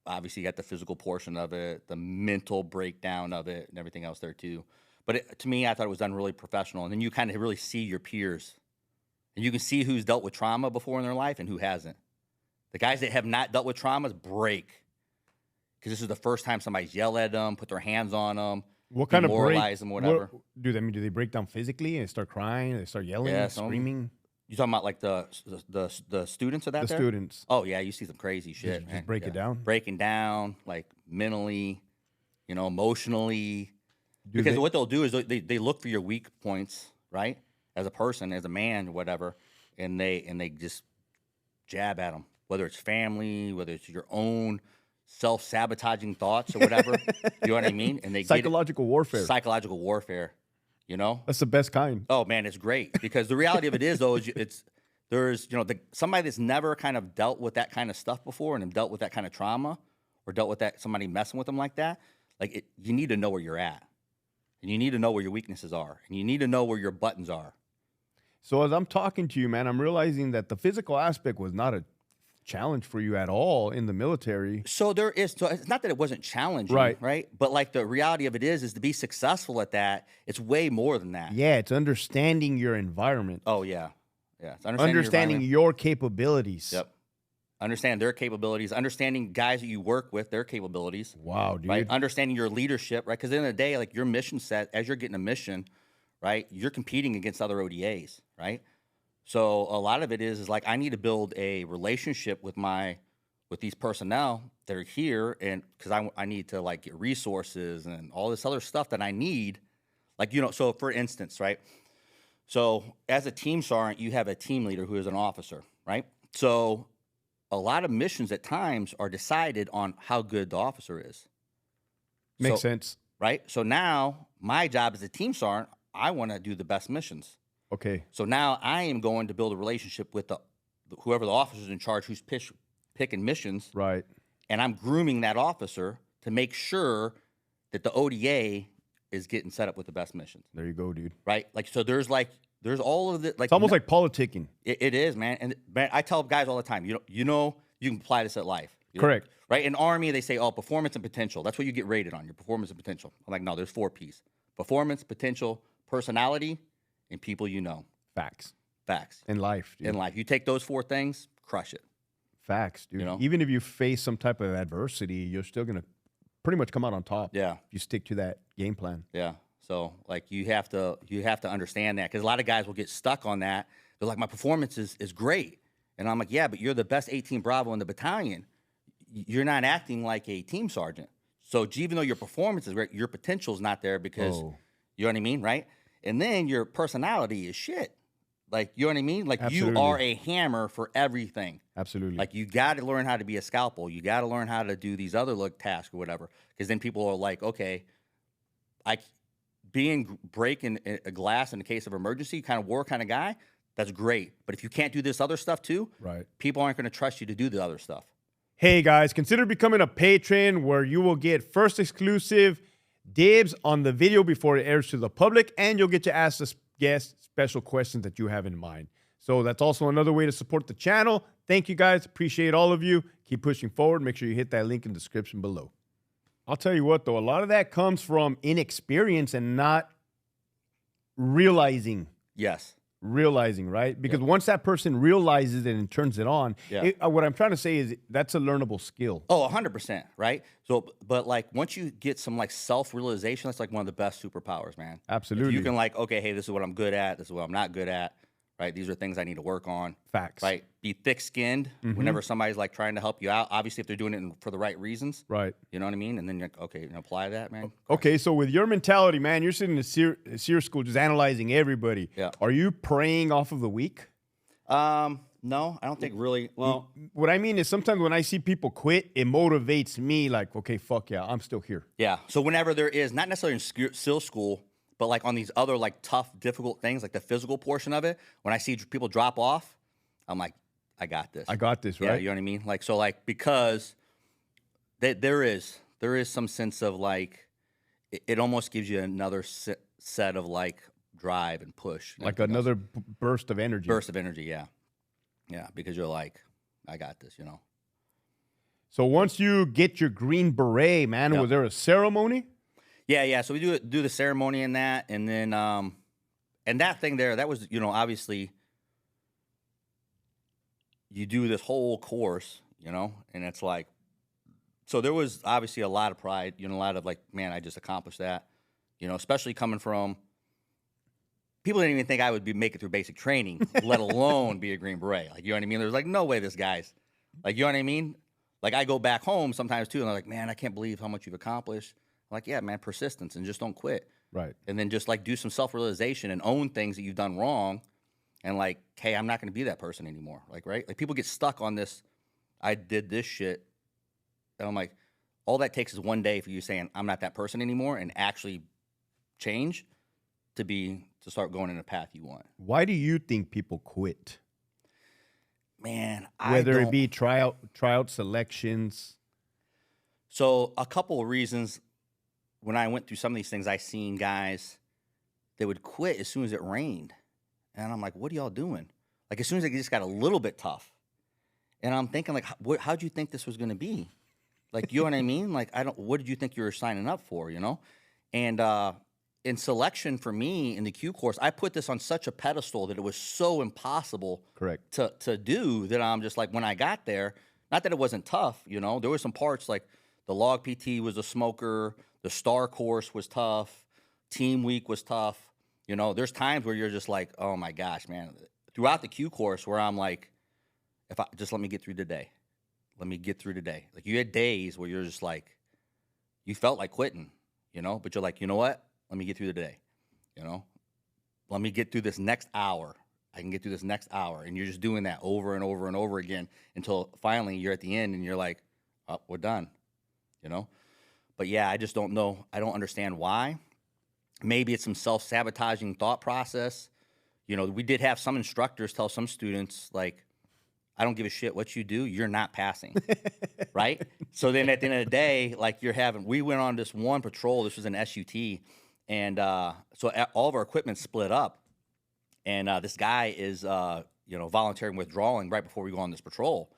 Speaker 3: Obviously, you got the physical portion of it, the mental breakdown of it, and everything else there too. But to me, I thought it was done really professional. And then you kind of really see your peers. And you can see who's dealt with trauma before in their life and who hasn't. The guys that have not dealt with traumas break. Because this is the first time somebody's yelled at them, put their hands on them,
Speaker 2: What kind of break?
Speaker 3: demoralize them, whatever.
Speaker 2: Do they break down physically and start crying? They start yelling,
Speaker 3: Yeah,
Speaker 2: screaming?
Speaker 3: You talking about like the students of that?
Speaker 2: The
Speaker 3: there?
Speaker 2: students.
Speaker 3: Oh yeah, you see some crazy shit.
Speaker 2: Just
Speaker 3: man.
Speaker 2: break it
Speaker 3: Yeah.
Speaker 2: down?
Speaker 3: Breaking down, like mentally, emotionally.
Speaker 2: Do
Speaker 3: Because
Speaker 2: they-
Speaker 3: what they'll do is they look for your weak points, right? As a person, as a man, or whatever, and they just jab at them. Whether it's family, whether it's your own self-sabotaging thoughts or whatever. You know what I mean? And they
Speaker 2: Psychological warfare.
Speaker 3: psychological warfare.
Speaker 2: That's the best kind.
Speaker 3: Oh man, it's great because the reality of it is though is there's somebody that's never kind of dealt with that kind of stuff before and have dealt with that kind of trauma or dealt with that somebody messing with them like that. You need to know where you're at, and you need to know where your weaknesses are, and you need to know where your buttons are.
Speaker 2: So as I'm talking to you, man, I'm realizing that the physical aspect was not a challenge for you at all in the military.
Speaker 3: So it's not that it wasn't challenging,
Speaker 2: Right.
Speaker 3: But like the reality of it is to be successful at that, it's way more than that.
Speaker 2: Yeah, it's understanding your environment.
Speaker 3: Oh yeah, yeah. It's
Speaker 2: Understanding
Speaker 3: your
Speaker 2: your capabilities.
Speaker 3: Yep. Understand their capabilities. Understanding guys that you work with, their capabilities.
Speaker 2: Wow, dude.
Speaker 3: Right. Understanding your leadership, right? Because at the end of the day, like your mission set, as you're getting a mission, right, you're competing against other ODAs, right? So a lot of it is like I need to build a relationship with these personnel that are here, and because I need to like get resources and all this other stuff that I need, So for instance, right? So as a team sergeant, you have a team leader who is an officer, right? So a lot of missions at times are decided on how good the officer is.
Speaker 2: Makes sense.
Speaker 3: Right? So now my job as a team sergeant, I want to do the best missions.
Speaker 2: Okay.
Speaker 3: So now I am going to build a relationship with whoever the officer's in charge who's picking missions.
Speaker 2: Right.
Speaker 3: And I'm grooming that officer to make sure that the ODA is getting set up with the best missions.
Speaker 2: There you go, dude.
Speaker 3: Right? So there's all of it.
Speaker 2: It's almost like politicking.
Speaker 3: It is, man. And man, I tell guys all the time, you can apply this at life.
Speaker 2: Correct.
Speaker 3: Right? In Army, they say, performance and potential. That's what you get rated on, your performance and potential. I'm like, no, there's 4 P's. Performance, potential, personality, and people you know.
Speaker 2: Facts.
Speaker 3: Facts.
Speaker 2: In life, dude.
Speaker 3: In life. You take those 4 things, crush it.
Speaker 2: Facts, dude. Even if you face some type of adversity, you're still going to pretty much come out on top.
Speaker 3: Yeah.
Speaker 2: If you stick to that game plan.
Speaker 3: Yeah. So you have to understand that, because a lot of guys will get stuck on that. They're like, my performance is great. And I'm like, yeah, but you're the best 18 Bravo in the battalion. You're not acting like a team sergeant. So even though your performance is great, your potential is not there because, you know what I mean, right? And then your personality is shit. Like, you know what I mean? Like,
Speaker 2: Absolutely.
Speaker 3: you are a hammer for everything.
Speaker 2: Absolutely.
Speaker 3: Like, you got to learn how to be a scalpel. You got to learn how to do these other tasks or whatever. Because then people are like, okay, breaking a glass in the case of emergency kind of war kind of guy, that's great. But if you can't do this other stuff too,
Speaker 2: right,
Speaker 3: people aren't going to trust you to do the other stuff.
Speaker 2: Hey guys, consider becoming a patron where you will get first exclusive dibs on the video before it airs to the public, and you'll get to ask the guest special questions that you have in mind. So that's also another way to support the channel. Thank you guys. Appreciate all of you. Keep pushing forward. Make sure you hit that link in the description below. I'll tell you what, though, a lot of that comes from inexperience and not realizing.
Speaker 3: Yes.
Speaker 2: Realizing, right? Because once that person realizes it and turns it on, what I'm trying to say is that's a learnable skill.
Speaker 3: Oh, 100%, right? So, but like once you get some like self-realization, that's like one of the best superpowers, man.
Speaker 2: Absolutely.
Speaker 3: If you can like, okay, hey, this is what I'm good at. This is what I'm not good at, right? These are things I need to work on.
Speaker 2: Facts.
Speaker 3: Right? Be thick-skinned whenever somebody's like trying to help you out. Obviously, if they're doing it for the right reasons.
Speaker 2: Right.
Speaker 3: You know what I mean? And then you're like, okay, apply that, man.
Speaker 2: Okay, so with your mentality, man, you're sitting in the SERE school just analyzing everybody.
Speaker 3: Yeah.
Speaker 2: Are you preying off of the weak?
Speaker 3: No, I don't think really. Well,
Speaker 2: what I mean is sometimes when I see people quit, it motivates me like, okay, fuck yeah, I'm still here.
Speaker 3: Yeah. So whenever there is, not necessarily in SEAL school, but like on these other like tough, difficult things, like the physical portion of it, when I see people drop off, I'm like, I got this.
Speaker 2: I got this, right?
Speaker 3: Yeah, you know what I mean? Like, so like, because there is some sense of like, it almost gives you another set of like drive and push.
Speaker 2: Like another burst of energy.
Speaker 3: Burst of energy, yeah. Yeah, because you're like, I got this, you know.
Speaker 2: So once you get your Green Beret, man,
Speaker 3: Yep.
Speaker 2: was there a ceremony?
Speaker 3: Yeah. So we do the ceremony and that, and then and that thing there, that was, obviously you do this whole course, and it's like, so there was obviously a lot of pride, a lot of like, man, I just accomplished that, especially coming from people didn't even think I would make it through basic training, let alone be a Green Beret. Like, you know what I mean? There's like no way this guy's like, you know what I mean? Like I go back home sometimes too, and they're like, man, I can't believe how much you've accomplished. I'm like, yeah, man, persistence and just don't quit.
Speaker 2: Right.
Speaker 3: And then just like do some self-realization and own things that you've done wrong. And like, hey, I'm not going to be that person anymore. Like, right? Like people get stuck on this, I did this shit. And I'm like, all that takes is one day for you saying, I'm not that person anymore and actually change to start going in the path you want.
Speaker 2: Why do you think people quit?
Speaker 3: Man,
Speaker 2: Whether it be tryout selections.
Speaker 3: So a couple of reasons. When I went through some of these things, I seen guys that would quit as soon as it rained. And I'm like, what are y'all doing? Like as soon as it just got a little bit tough. And I'm thinking like, how'd you think this was going to be? Like, you know what I mean? Like, what did you think you were signing up for, And in selection for me in the Q course, I put this on such a pedestal that it was so impossible
Speaker 2: Correct.
Speaker 3: to do that I'm just like, when I got there, not that it wasn't tough, there were some parts like the log PT was a smoker, the star course was tough, team week was tough. There's times where you're just like, oh my gosh, man. Throughout the Q course where I'm like, just let me get through today. Let me get through today. Like you had days where you're just like, you felt like quitting, but you're like, you know what? Let me get through the day, Let me get through this next hour. I can get through this next hour. And you're just doing that over and over and over again until finally you're at the end and you're like, oh, we're done, But yeah, I just don't know. I don't understand why. Maybe it's some self-sabotaging thought process. We did have some instructors tell some students, like, I don't give a shit what you do. You're not passing, right? So then at the end of the day, like we went on this one patrol. This was an SUT. And so all of our equipment split up. And this guy is, volunteering withdrawing right before we go on this patrol,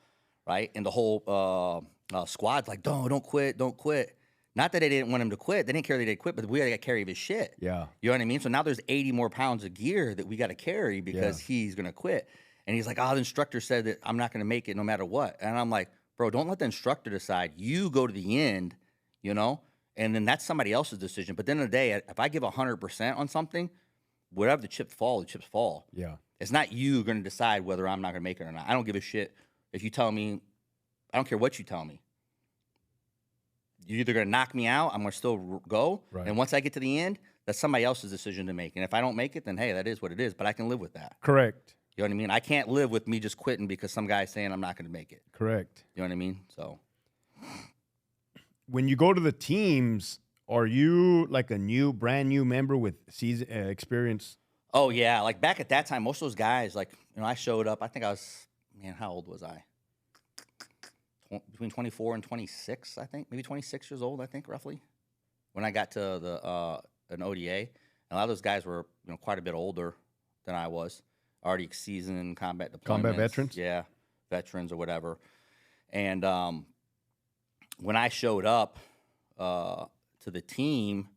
Speaker 3: right? And the whole squad's like, don't quit, don't quit. Not that they didn't want him to quit. They didn't care that he did quit, but we got to carry his shit.
Speaker 2: Yeah.
Speaker 3: You know what I mean? So now there's 80 more pounds of gear that we got to carry because he's going to quit. And he's like, the instructor said that I'm not going to make it no matter what. And I'm like, bro, don't let the instructor decide. You go to the end, and then that's somebody else's decision. But at the end of the day, if I give 100% on something, whatever the chips fall.
Speaker 2: Yeah.
Speaker 3: It's not you going to decide whether I'm not going to make it or not. I don't give a shit if you tell me. I don't care what you tell me. You're either going to knock me out, I'm going to still go.
Speaker 2: Right.
Speaker 3: And once I get to the end, that's somebody else's decision to make. And if I don't make it, then hey, that is what it is. But I can live with that.
Speaker 2: Correct.
Speaker 3: You know what I mean? I can't live with me just quitting because some guy's saying I'm not going to make it.
Speaker 2: Correct.
Speaker 3: You know what I mean? So
Speaker 2: when you go to the teams, are you like a brand new member with season experience?
Speaker 3: Oh yeah, like back at that time, most of those guys, like I showed up. I think I was, how old was I? Between 24 and 26, I think, maybe 26 years old, I think, roughly, when I got to an ODA. And a lot of those guys were, quite a bit older than I was, already seasoned combat deployments.
Speaker 2: Combat veterans?
Speaker 3: Yeah, veterans or whatever. And when I showed up to the team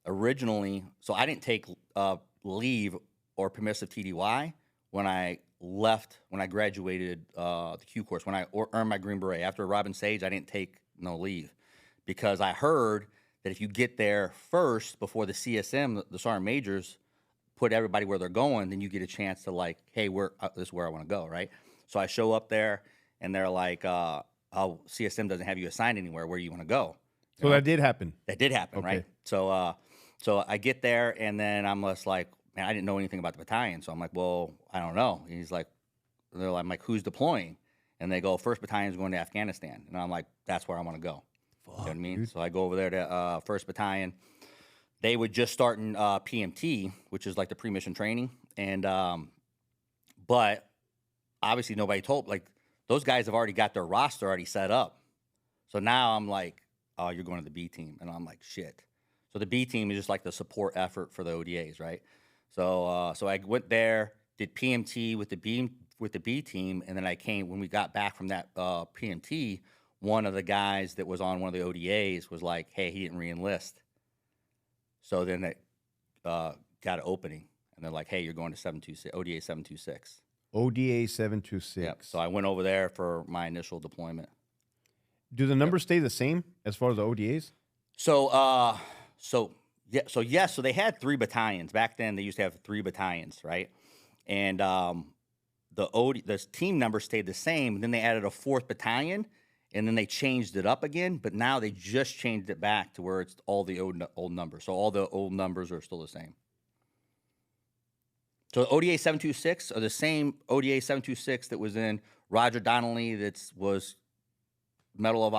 Speaker 3: originally, so I didn't take leave or permissive TDY when I graduated the Q course, when I earned my Green Beret. After Robin Sage, I didn't take no leave because I heard that if you get there first before the CSM, the Sergeant Majors, put everybody where they're going, then you get a chance to like, hey, this is where I want to go, right? So I show up there, and they're like, oh, CSM doesn't have you assigned anywhere. Where do you want to go?
Speaker 2: So that did happen.
Speaker 3: That did happen,
Speaker 2: Okay.
Speaker 3: right? So I get there, and then I'm just like, man, I didn't know anything about the battalion. So I'm like, well, I don't know. And he's like, I'm like, who's deploying? And they go, 1st Battalion's going to Afghanistan. And I'm like, that's where I want to go. You know what I mean? Dude. So I go over there to 1st Battalion. They would just start in PMT, which is like the pre-mission training. And but obviously nobody told, like, those guys have already got their roster already set up. So now I'm like, oh, you're going to the B team. And I'm like, shit. So the B team is just like the support effort for the ODAs, right? So so I went there, did PMT with the B team, and then I came when we got back from that PMT. one of the guys that was on one of the ODAs was like, hey, he didn't re-enlist. So then it got an opening, and they're like, hey, you're going to 726, ODA 726.
Speaker 2: ODA 726.
Speaker 3: Yep. So I went over there for my initial deployment.
Speaker 2: Do the numbers stay the same as far as the ODAs?
Speaker 3: So yes, so they had 3 battalions. Back then they used to have 3 battalions, right? And the team number stayed the same. Then they added a 4th battalion, and then they changed it up again. But now they just changed it back to where it's all the old numbers. So all the old numbers are still the same. So ODA 726 are the same ODA 726 that was in Roger Donnelly, that was Medal of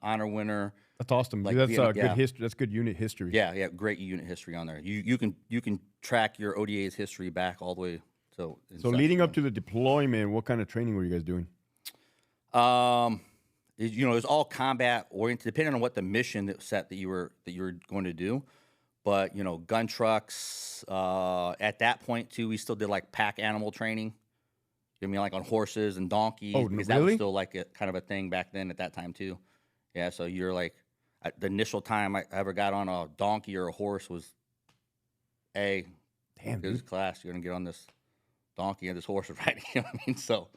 Speaker 3: Honor winner.
Speaker 2: That's awesome.
Speaker 3: Like,
Speaker 2: That's
Speaker 3: yeah,
Speaker 2: good history. That's good unit history.
Speaker 3: Yeah, great unit history on there. You can track your ODA's history back all the way to.
Speaker 2: So leading up to the deployment, what kind of training were you guys doing?
Speaker 3: It was all combat oriented, depending on what the mission that you were going to do. But gun trucks. At that point too, we still did like pack animal training. You know what I mean, like on horses and donkeys.
Speaker 2: Oh,
Speaker 3: because
Speaker 2: really?
Speaker 3: that was still like a kind of a thing back then at that time too. Yeah, so you're like, the initial time I ever got on a donkey or a horse was, damn, this class, you're gonna get on this donkey and this horse riding. You know what I mean? So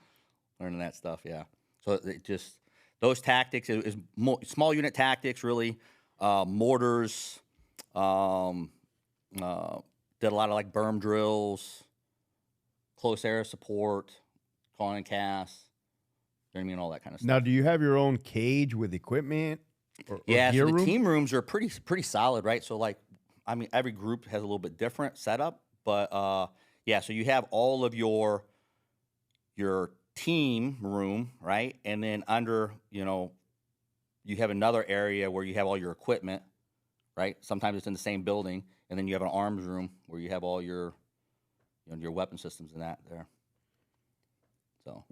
Speaker 3: learning that stuff, yeah. So it just those tactics is small unit tactics, really. Mortars. Did a lot of like berm drills, close air support, calling and cast. You know what I mean? All that kind of stuff.
Speaker 2: Now, do you have your own cage with equipment?
Speaker 3: Yeah, so the
Speaker 2: room?
Speaker 3: team rooms are pretty solid, right? So like, I mean, every group has a little bit different setup, but yeah. So you have all of your team room, right? And then under, you have another area where you have all your equipment, right? Sometimes it's in the same building, and then you have an arms room where you have all your, your weapon systems and that there. So,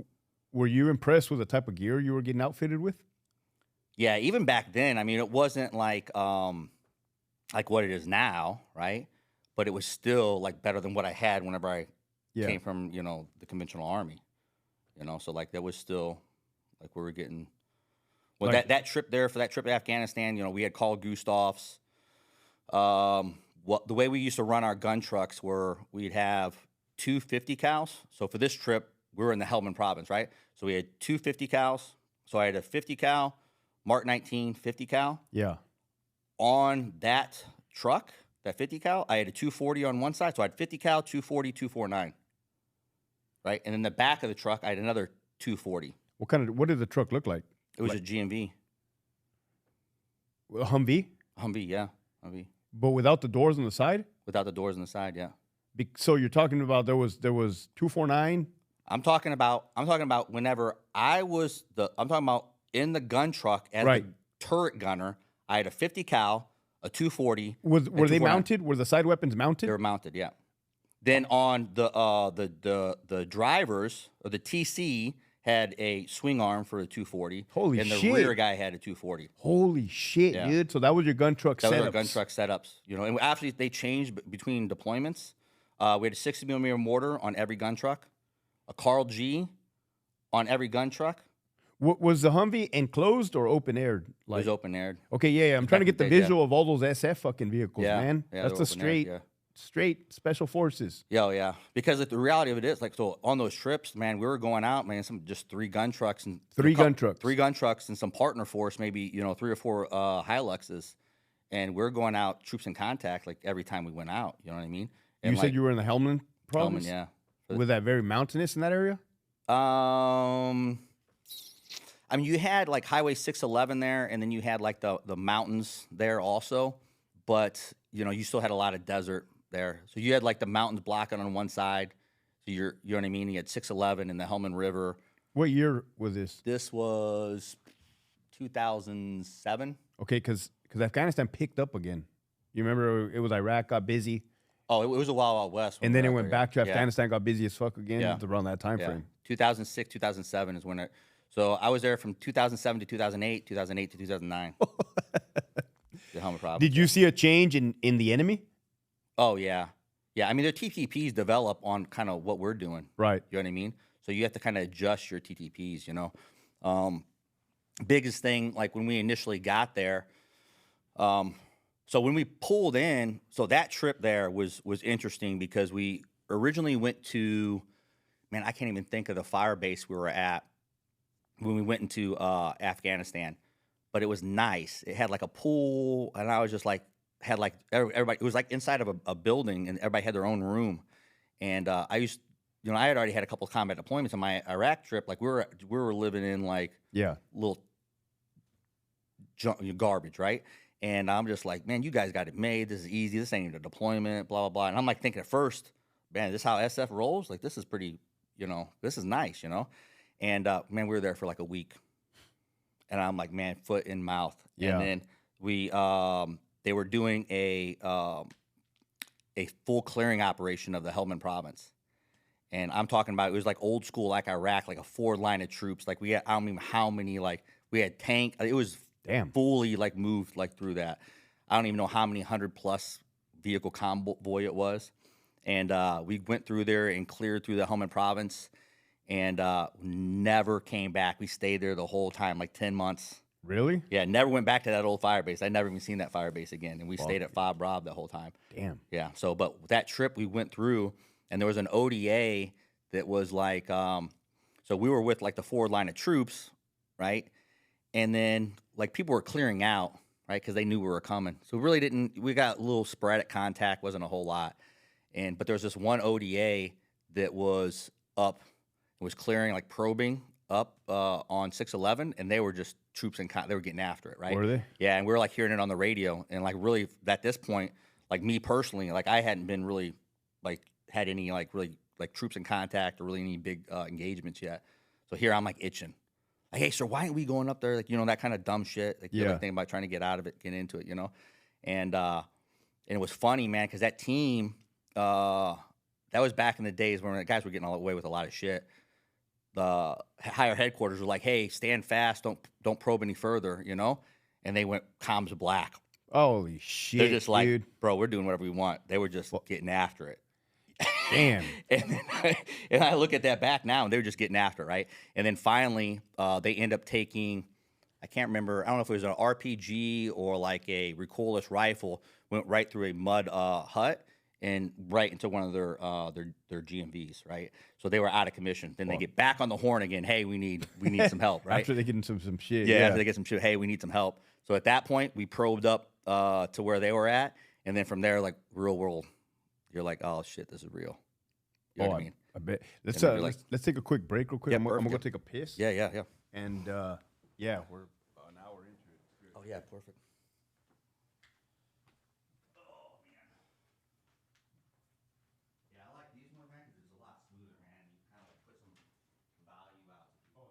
Speaker 2: were you impressed with the type of gear you were getting outfitted with?
Speaker 3: Yeah, even back then, I mean, it wasn't like what it is now, right? But it was still like better than what I had whenever I came from, the conventional army. So like that was still like we were getting. Well, like, that trip there for that trip to Afghanistan, we had called Gustavs. The way we used to run our gun trucks were we'd have 2 50 cals. So for this trip, we were in the Helmand Province, right? So we had 2 50 cals. So I had a 50 cal, Mark 19 50 cal.
Speaker 2: Yeah.
Speaker 3: On that truck, that 50 cal, I had a 240 on one side. So I had 50 cal, 240, 249. Right? And in the back of the truck, I had another 240.
Speaker 2: What did the truck look like?
Speaker 3: It was a GMV.
Speaker 2: A Humvee?
Speaker 3: Humvee, yeah. Humvee.
Speaker 2: But without the doors on the side?
Speaker 3: Without the doors on the side, yeah.
Speaker 2: So you're talking about there was 249?
Speaker 3: I'm talking about whenever I'm talking about in the gun truck as a turret gunner, I had a 50 cal, a 240.
Speaker 2: Were they mounted? Were the side weapons mounted?
Speaker 3: They were mounted, yeah. Then on the drivers, or the TC had a swing arm for a 240.
Speaker 2: Holy
Speaker 3: shit. And the rear guy had a 240.
Speaker 2: Holy shit, dude. So that was your gun truck setups.
Speaker 3: That was our gun truck setups. And after they changed between deployments, we had a 60mm mortar on every gun truck, a Carl G on every gun truck.
Speaker 2: Was the Humvee enclosed or open-aired?
Speaker 3: It was open-aired.
Speaker 2: Okay, yeah. I'm trying to get the visual of all those SF fucking vehicles, man.
Speaker 3: Yeah,
Speaker 2: that's the straight special forces.
Speaker 3: Yeah. Because the reality of it is, like, so on those trips, man, we were going out, man, just 3 gun trucks and
Speaker 2: 3 gun trucks
Speaker 3: and some partner force, maybe 3 or 4 Hiluxes, and we're going out troops in contact like every time we went out. You know what I mean? And
Speaker 2: you said you were in the Helmand Province.
Speaker 3: Yeah.
Speaker 2: Was that very mountainous in that area?
Speaker 3: I mean, you had like Highway 611 there, and then you had like the mountains there also, but you still had a lot of desert there. So you had like the mountains blocking on one side. So you know what I mean? You had 611 and the Helmand River.
Speaker 2: What year was this?
Speaker 3: This was 2007.
Speaker 2: Okay, because Afghanistan picked up again. You remember it was Iraq, got busy.
Speaker 3: Oh, it was a Wild West.
Speaker 2: And then it went back to Afghanistan, got busy as fuck again. It was around that time frame.
Speaker 3: 2006, 2007 is when it. So I was there from 2007 to 2008, 2008 to 2009. The Helmand Province.
Speaker 2: Did you see a change in the enemy?
Speaker 3: Oh, yeah. Yeah, I mean, their TTPs develop on kind of what we're doing.
Speaker 2: Right.
Speaker 3: You know what I mean? So you have to kind of adjust your TTPs, biggest thing, like when we initially got there, so when we pulled in, so that trip there was interesting because we originally went to, man, I can't even think of the fire base we were at when we went into Afghanistan, but it was nice. It had like a pool, and I was just like, had like everybody. It was like inside of a building, and everybody had their own room. And I used, I had already had a couple of combat deployments on my Iraq trip. Like we were living in like little garbage, right? And I'm just like, man, you guys got it made. This is easy. This ain't even a deployment, blah, blah, blah. And I'm like thinking at first, man, this is how SF rolls? Like, this is pretty, this is nice, And, man, we were there for like a week. And I'm like, man, foot in mouth.
Speaker 2: Yeah.
Speaker 3: And then they were doing a full clearing operation of the Helmand Province. And I'm talking about, it was like old school, like Iraq, like a forward line of troops. Like we had, I don't even know how many, like we had tank. It was fully like moved like through that. I don't even know how many 100+ vehicle convoy it was. And we went through there and cleared through the Helmand Province and never came back. We stayed there the whole time, like 10 months.
Speaker 2: Really?
Speaker 3: Yeah, never went back to that old fire base. I never even seen that fire base again. And we stayed at Fob Rob the whole time.
Speaker 2: Damn.
Speaker 3: Yeah. So, but that trip we went through, and there was an ODA that was like, so we were with like the forward line of troops, right? And then like people were clearing out, right? Because they knew we were coming. So we really didn't, we got a little sporadic contact, wasn't a whole lot. But there was this one ODA that was up, it was clearing, like probing up on 611, and they were just troops and they were getting after it, right?
Speaker 2: Were they?
Speaker 3: Yeah, and we were like hearing it on the radio, and like really at this point, like me personally, like I hadn't been really like had any like really like troops in contact or really any big engagements yet. So here I'm like itching. Like, hey, sir, why aren't we going up there? Like, that kind of dumb shit. Like, you're like thinking about trying to get out of it, get into it, And it was funny, man, because that team, that was back in the days when the guys were getting away with a lot of shit. The higher headquarters were like, hey, stand fast, don't probe any further, And they went comms black.
Speaker 2: Holy shit,
Speaker 3: they're just like,
Speaker 2: dude.
Speaker 3: bro, we're doing whatever we want. They were just getting after it.
Speaker 2: Damn.
Speaker 3: and I look at that back now, and they were just getting after it, right? And then finally, they end up taking, I can't remember, I don't know if it was an RPG or like a recoilless rifle, went right through a mud hut and right into one of their GMVs, right? So they were out of commission. Then they get back on the horn again. Hey, we need some help, right?
Speaker 2: After they get into some shit.
Speaker 3: Yeah, after they get some shit. Hey, we need some help. So at that point, we probed up to where they were at, and then from there, like real world. You're like, oh shit, this is real. You know what I mean?
Speaker 2: I bet. Let's let's take a quick break real quick.
Speaker 3: Yeah,
Speaker 2: I'm gonna go
Speaker 3: perfect.
Speaker 2: take a piss.
Speaker 3: Yeah.
Speaker 2: And yeah, we're an hour into it.
Speaker 3: Oh yeah, perfect. Yeah, I like these more, man, because it's a lot smoother, man. You kind of like put some value out to people.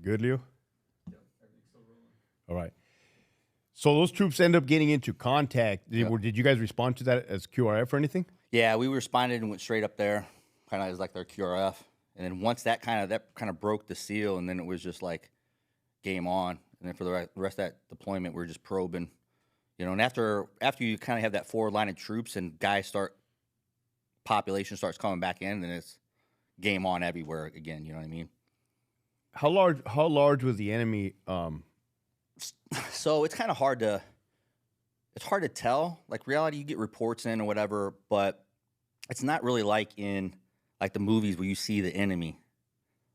Speaker 2: Good, Leo? All right. So those troops end up getting into contact. Did you guys respond to that as QRF or anything?
Speaker 3: Yeah, we responded and went straight up there, kind of as like their QRF. And then once that kind of broke the seal, and then it was just like game on. And then for the rest of that deployment, we were just probing, And after you kind of have that forward line of troops and population starts coming back in, then it's game on everywhere again. You know what I mean?
Speaker 2: How large was the enemy?
Speaker 3: So it's kind of hard to tell. Like reality, you get reports in or whatever, but it's not really like in like the movies where you see the enemy.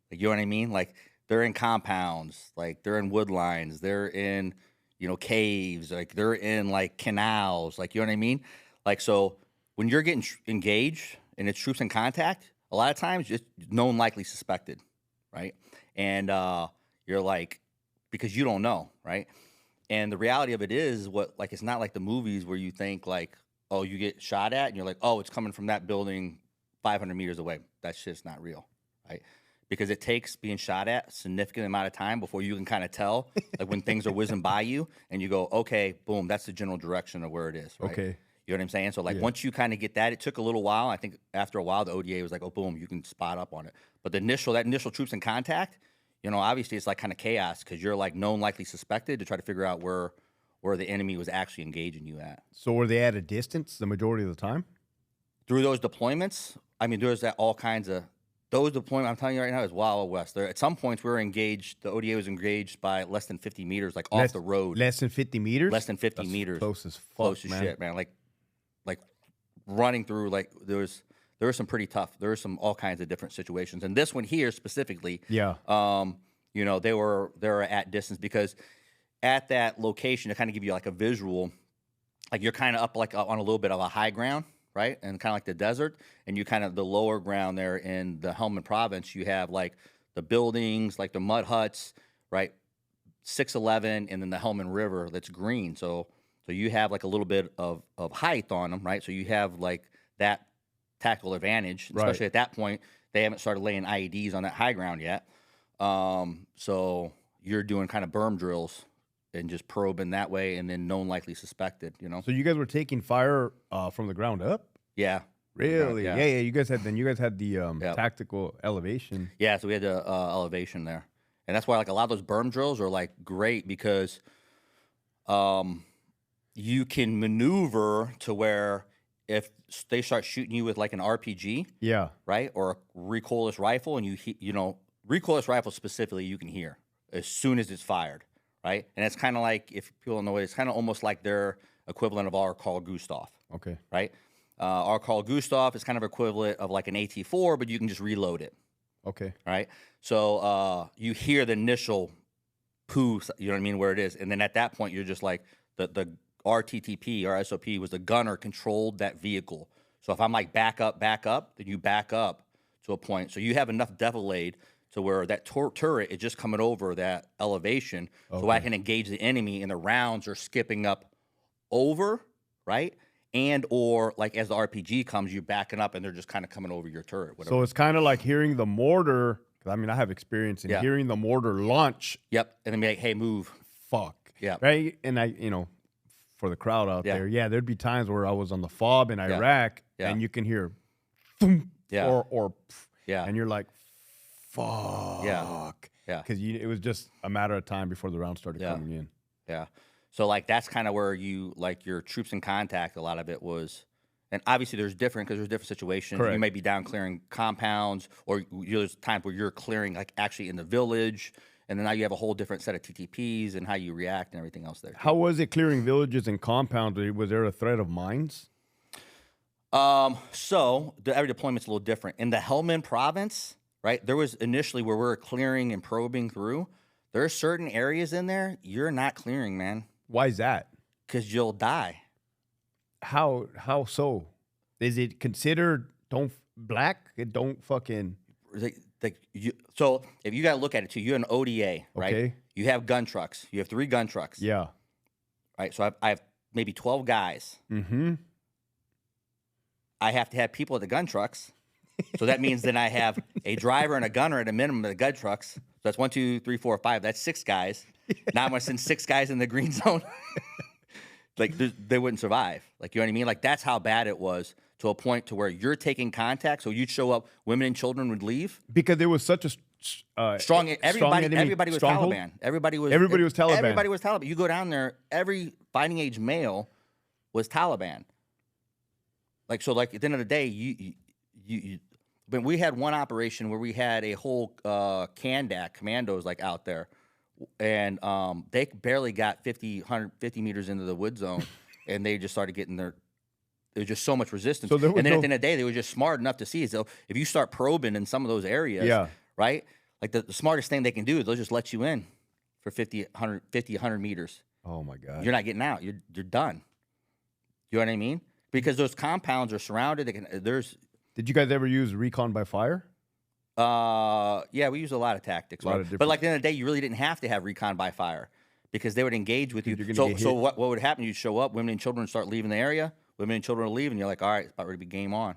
Speaker 3: Like, you know what I mean? Like they're in compounds, like they're in wood lines, they're in, caves, like they're in like canals, like, you know what I mean? Like, so when you're getting engaged and it's troops in contact, a lot of times it's known likely suspected, right? And you're like, because you don't know, right? And the reality of it is it's not like the movies where you think like, oh, you get shot at and you're like, oh, it's coming from that building 500 meters away. That's just not real, right? Because it takes being shot at a significant amount of time before you can kind of tell, like when things are whizzing by you and you go, okay, boom, that's the general direction of where it is, right? Okay. You know what I'm saying? So once you kind of get that, it took a little while. I think after a while, the ODA was like, oh, boom, you can spot up on it. But that initial troops in contact, obviously it's like kind of chaos because you're like known likely suspected to try to figure out where the enemy was actually engaging you at.
Speaker 2: So were they at a distance the majority of the time?
Speaker 3: Through those deployments, I mean, there's all kinds of those deployments. I'm telling you right now, is Wild West. There at some points we were engaged. The ODA was engaged by less than 50 meters, like off the road.
Speaker 2: Less than 50 meters.
Speaker 3: Less than 50 meters.
Speaker 2: Close as fuck,
Speaker 3: close as shit, man. Like running through. Like there was some pretty tough. There were some all kinds of different situations, and this one here specifically.
Speaker 2: Yeah.
Speaker 3: They were at distance because at that location to kind of give you like a visual, like you're kind of up like on a little bit of a high ground, right? And kind of like the desert, and you kind of the lower ground there in the Helmand Province, you have like the buildings, like the mud huts, right? 611, and then the Helmand River that's green. So you have like a little bit of height on them, right? So you have like that tactical advantage, especially at that point. They haven't started laying IEDs on that high ground yet. So you're doing kind of berm drills and just probing that way, and then known likely suspected,
Speaker 2: So you guys were taking fire from the ground up?
Speaker 3: Yeah.
Speaker 2: Really? Yeah. You guys had the tactical elevation.
Speaker 3: Yeah, so we had the elevation there. And that's why like a lot of those berm drills are like great because you can maneuver to where if they start shooting you with like an RPG, right, or a recoilless rifle, and recoilless rifle specifically, you can hear as soon as it's fired, right? And it's kind of like, if people don't know it, it's kind of almost like their equivalent of our Carl Gustav.
Speaker 2: Okay.
Speaker 3: Right? Our Carl Gustav is kind of equivalent of like an AT-4, but you can just reload it.
Speaker 2: Okay.
Speaker 3: Right? So you hear the initial poo, you know what I mean, where it is. And then at that point, you're just like, the RTTP, our SOP, was the gunner controlled that vehicle. So if I'm like back up, then you back up to a point. So you have enough defilade to where that turret is just coming over that elevation, so I can engage the enemy, and the rounds are skipping up over, right? And or like as the RPG comes, you're backing up, and they're just kind of coming over your turret. Whatever.
Speaker 2: So it's kind of like hearing the mortar. I mean, I have experience in hearing the mortar launch.
Speaker 3: Yep, and then be like, "Hey, move."
Speaker 2: Fuck.
Speaker 3: Yeah.
Speaker 2: Right. And for the crowd out there, there'd be times where I was on the FOB in Iraq, and you can hear, boom, or and you're like, fuck.
Speaker 3: Yeah.
Speaker 2: Because it was just a matter of time before the round started coming in.
Speaker 3: Yeah. So like that's kind of where you like your troops in contact. A lot of it was, and obviously there's different situations.
Speaker 2: Correct.
Speaker 3: You may be down clearing compounds, or there's times where you're clearing like actually in the village, and then now you have a whole different set of TTPs and how you react and everything else there.
Speaker 2: How was it clearing villages and compounds? Was there a threat of mines?
Speaker 3: So every deployment's a little different. In the Helmand Province, right, there was initially where we were clearing and probing through. There are certain areas in there you're not clearing, man.
Speaker 2: Why is that?
Speaker 3: Because you'll die.
Speaker 2: How so? Is it considered black? It don't fucking...
Speaker 3: So if you got to look at it too, you're an ODA, right?
Speaker 2: Okay.
Speaker 3: You have gun trucks. You have 3 gun trucks.
Speaker 2: Yeah.
Speaker 3: Right. So I have maybe 12 guys.
Speaker 2: Mm-hmm.
Speaker 3: I have to have people at the gun trucks. So that means then I have a driver and a gunner at a minimum of the gun trucks. that's 1, 2, 3, 4, 5. That's 6 guys. Now I'm going to send 6 guys in the green zone. Like, they wouldn't survive. Like, you know what I mean? Like, that's how bad it was, to a point to where you're taking contact. So you'd show up, women and children would leave.
Speaker 2: Because there was such a
Speaker 3: Strong. Everybody was
Speaker 2: stronghold?
Speaker 3: Taliban. Everybody was
Speaker 2: Taliban.
Speaker 3: Everybody was Taliban. You go down there, every fighting age male was Taliban. Like, so, like, at the end of the day, but we had one operation where we had a whole candid commandos like out there, and they barely got 150 meters into the wood zone, and they just started getting there was just so much resistance. So and then at the end of the day, they were just smart enough to see. So if you start probing in some of those areas, right, like the smartest thing they can do is they'll just let you in for 100 meters.
Speaker 2: Oh my God!
Speaker 3: You're not getting out. You're done. You know what I mean? Because those compounds are surrounded.
Speaker 2: Did you guys ever use recon by fire?
Speaker 3: Yeah, we use a lot of tactics. But like, at the end of the day, you really didn't have to have recon by fire, because they would engage with you. So what would happen? You'd show up, women and children start leaving the area. Women and children will leave, and you're like, all right, it's about ready to be game on.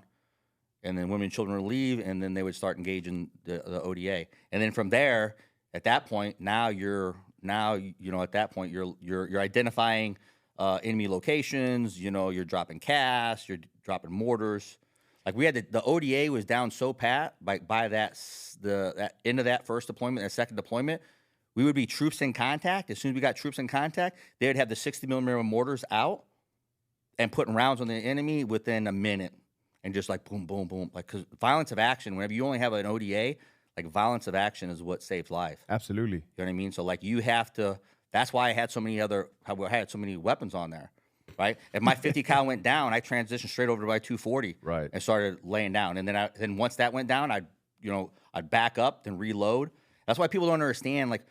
Speaker 3: And then women and children will leave, and then they would start engaging the ODA. And then from there, at that point, you're identifying enemy locations. You know, you're dropping casts, you're dropping mortars. Like, we had the ODA was down so pat by that end of that first deployment, that second deployment, we would be troops in contact. As soon as we got troops in contact, they would have the 60 millimeter mortars out and putting rounds on the enemy within a minute, and just like boom, boom, boom. Like, because violence of action, whenever you only have an ODA, like, violence of action is what saves life.
Speaker 2: Absolutely.
Speaker 3: You know what I mean? So, like, you have to. That's why I had so many weapons on there. Right. If my 50 cal went down, I transitioned straight over to my 240.
Speaker 2: Right.
Speaker 3: And started laying down. And then once that went down, I'd back up, then reload. That's why people don't understand. Like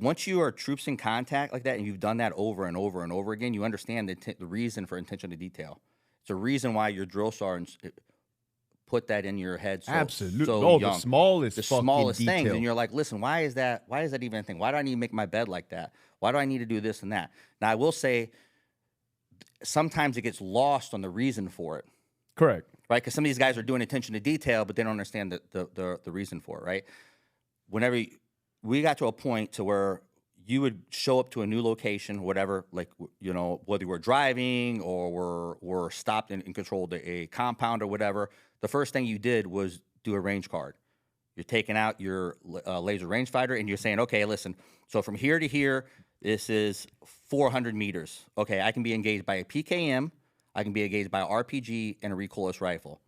Speaker 3: once you are troops in contact like that, and you've done that over and over and over again, you understand the reason for attention to detail. It's a reason why your drill sergeants put that in your head.
Speaker 2: Absolutely.
Speaker 3: So young.
Speaker 2: The smallest
Speaker 3: things.
Speaker 2: detail.
Speaker 3: And you're like, listen, why is that even a thing? Why do I need to make my bed like that? Why do I need to do this and that? Now, I will say, sometimes it gets lost on the reason for it.
Speaker 2: Correct.
Speaker 3: Right? Because some of these guys are doing attention to detail, but they don't understand the reason for it, right? Whenever we got to a point to where you would show up to a new location, whatever, like, you know, whether we're driving or we're stopped and controlled a compound or whatever, the first thing you did was do a range card. You're taking out your laser rangefinder, and you're saying, okay, listen, so from here to here, this is 400 meters. Okay, I can be engaged by a PKM, I can be engaged by an RPG and a recoilless rifle.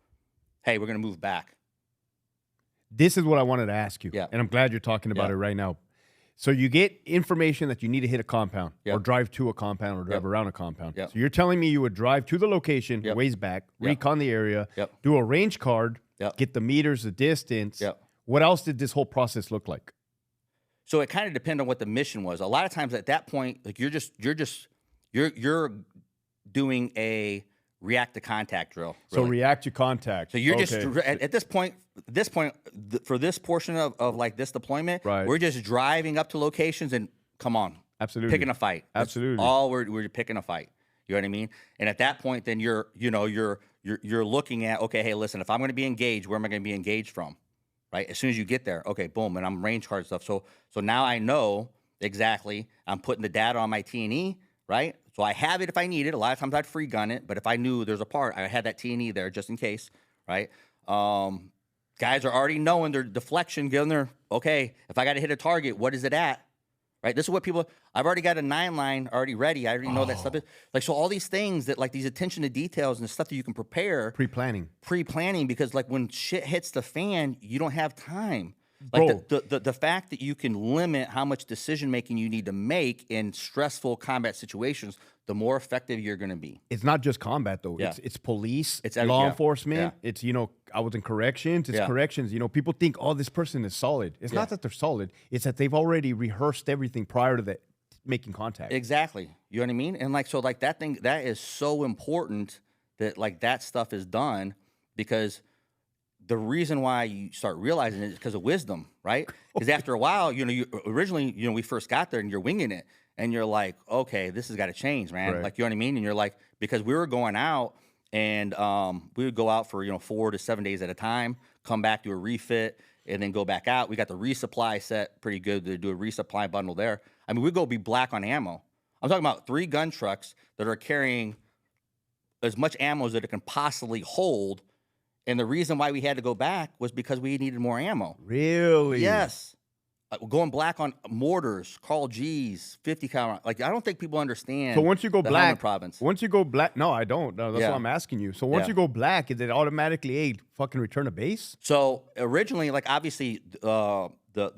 Speaker 3: Hey, we're going to move back.
Speaker 2: This is what I wanted to ask you,
Speaker 3: Yeah.
Speaker 2: and I'm glad you're talking about it right now. So you get information that you need to hit a compound, or drive to a compound, or drive around a compound. So you're telling me you would drive to the location, ways back, recon the area, do a range card, get the meters, the distance. What else did this whole process look like?
Speaker 3: So it kind of depended on what the mission was. A lot of times at that point, like, you're doing a react to contact drill.
Speaker 2: Really. So react to contact.
Speaker 3: So you're just at this point, for this portion of like this deployment, we're just driving up to locations and come on, picking a fight.
Speaker 2: Absolutely.
Speaker 3: That's all we're picking a fight. You know what I mean? And at that point, then you're looking at, okay, hey, listen, if I'm going to be engaged, where am I going to be engaged from? Right? As soon as you get there, okay, boom, and I'm range card stuff. So now I know exactly. I'm putting the data on my T&E, right? So I have it if I need it. A lot of times I'd free gun it, but if I knew there's a part, I had that T&E there just in case, right? Guys are already knowing their deflection, getting their, okay, if I got to hit a target, what is it at? Right? This is what people, I've already got a 9-line already ready. I already know that stuff is, like, so all these things that, like, these attention to details and stuff that you can prepare. Pre-planning, because, like, when shit hits the fan, you don't have time. Like, the fact that you can limit how much decision making you need to make in stressful combat situations, the more effective you're going to be.
Speaker 2: It's not just combat, though.
Speaker 3: Yeah.
Speaker 2: It's police,
Speaker 3: it's
Speaker 2: law enforcement. Yeah. It's, I was in corrections. It's corrections. People think, oh, this person is solid. It's not that they're solid. It's that they've already rehearsed everything prior to that making contact.
Speaker 3: Exactly. You know what I mean? And, like, so, like, that is so important that, like, that stuff is done, because the reason why you start realizing it is because of wisdom, right? Because after a while, originally, we first got there and you're winging it, and you're like, okay, this has got to change, man.
Speaker 2: Right.
Speaker 3: Like, you know what I mean? And you're like, because we were going out, and we would go out for 4 to 7 days at a time, come back, do a refit, and then go back out. We got the resupply set pretty good to do a resupply bundle there. I mean, we go be black on ammo. I'm talking about 3 gun trucks that are carrying as much ammo as it can possibly hold. And the reason why we had to go back was because we needed more ammo.
Speaker 2: Really?
Speaker 3: Yes. Going black on mortars, Carl G's, 50 caliber. Like, I don't think people understand.
Speaker 2: So once you go
Speaker 3: the
Speaker 2: black,
Speaker 3: Helmand Province.
Speaker 2: once you go black, no, I don't. No, that's
Speaker 3: Yeah.
Speaker 2: what I'm asking you. So once
Speaker 3: Yeah.
Speaker 2: you go black, is it automatically a fucking return to base?
Speaker 3: So originally, like, obviously, the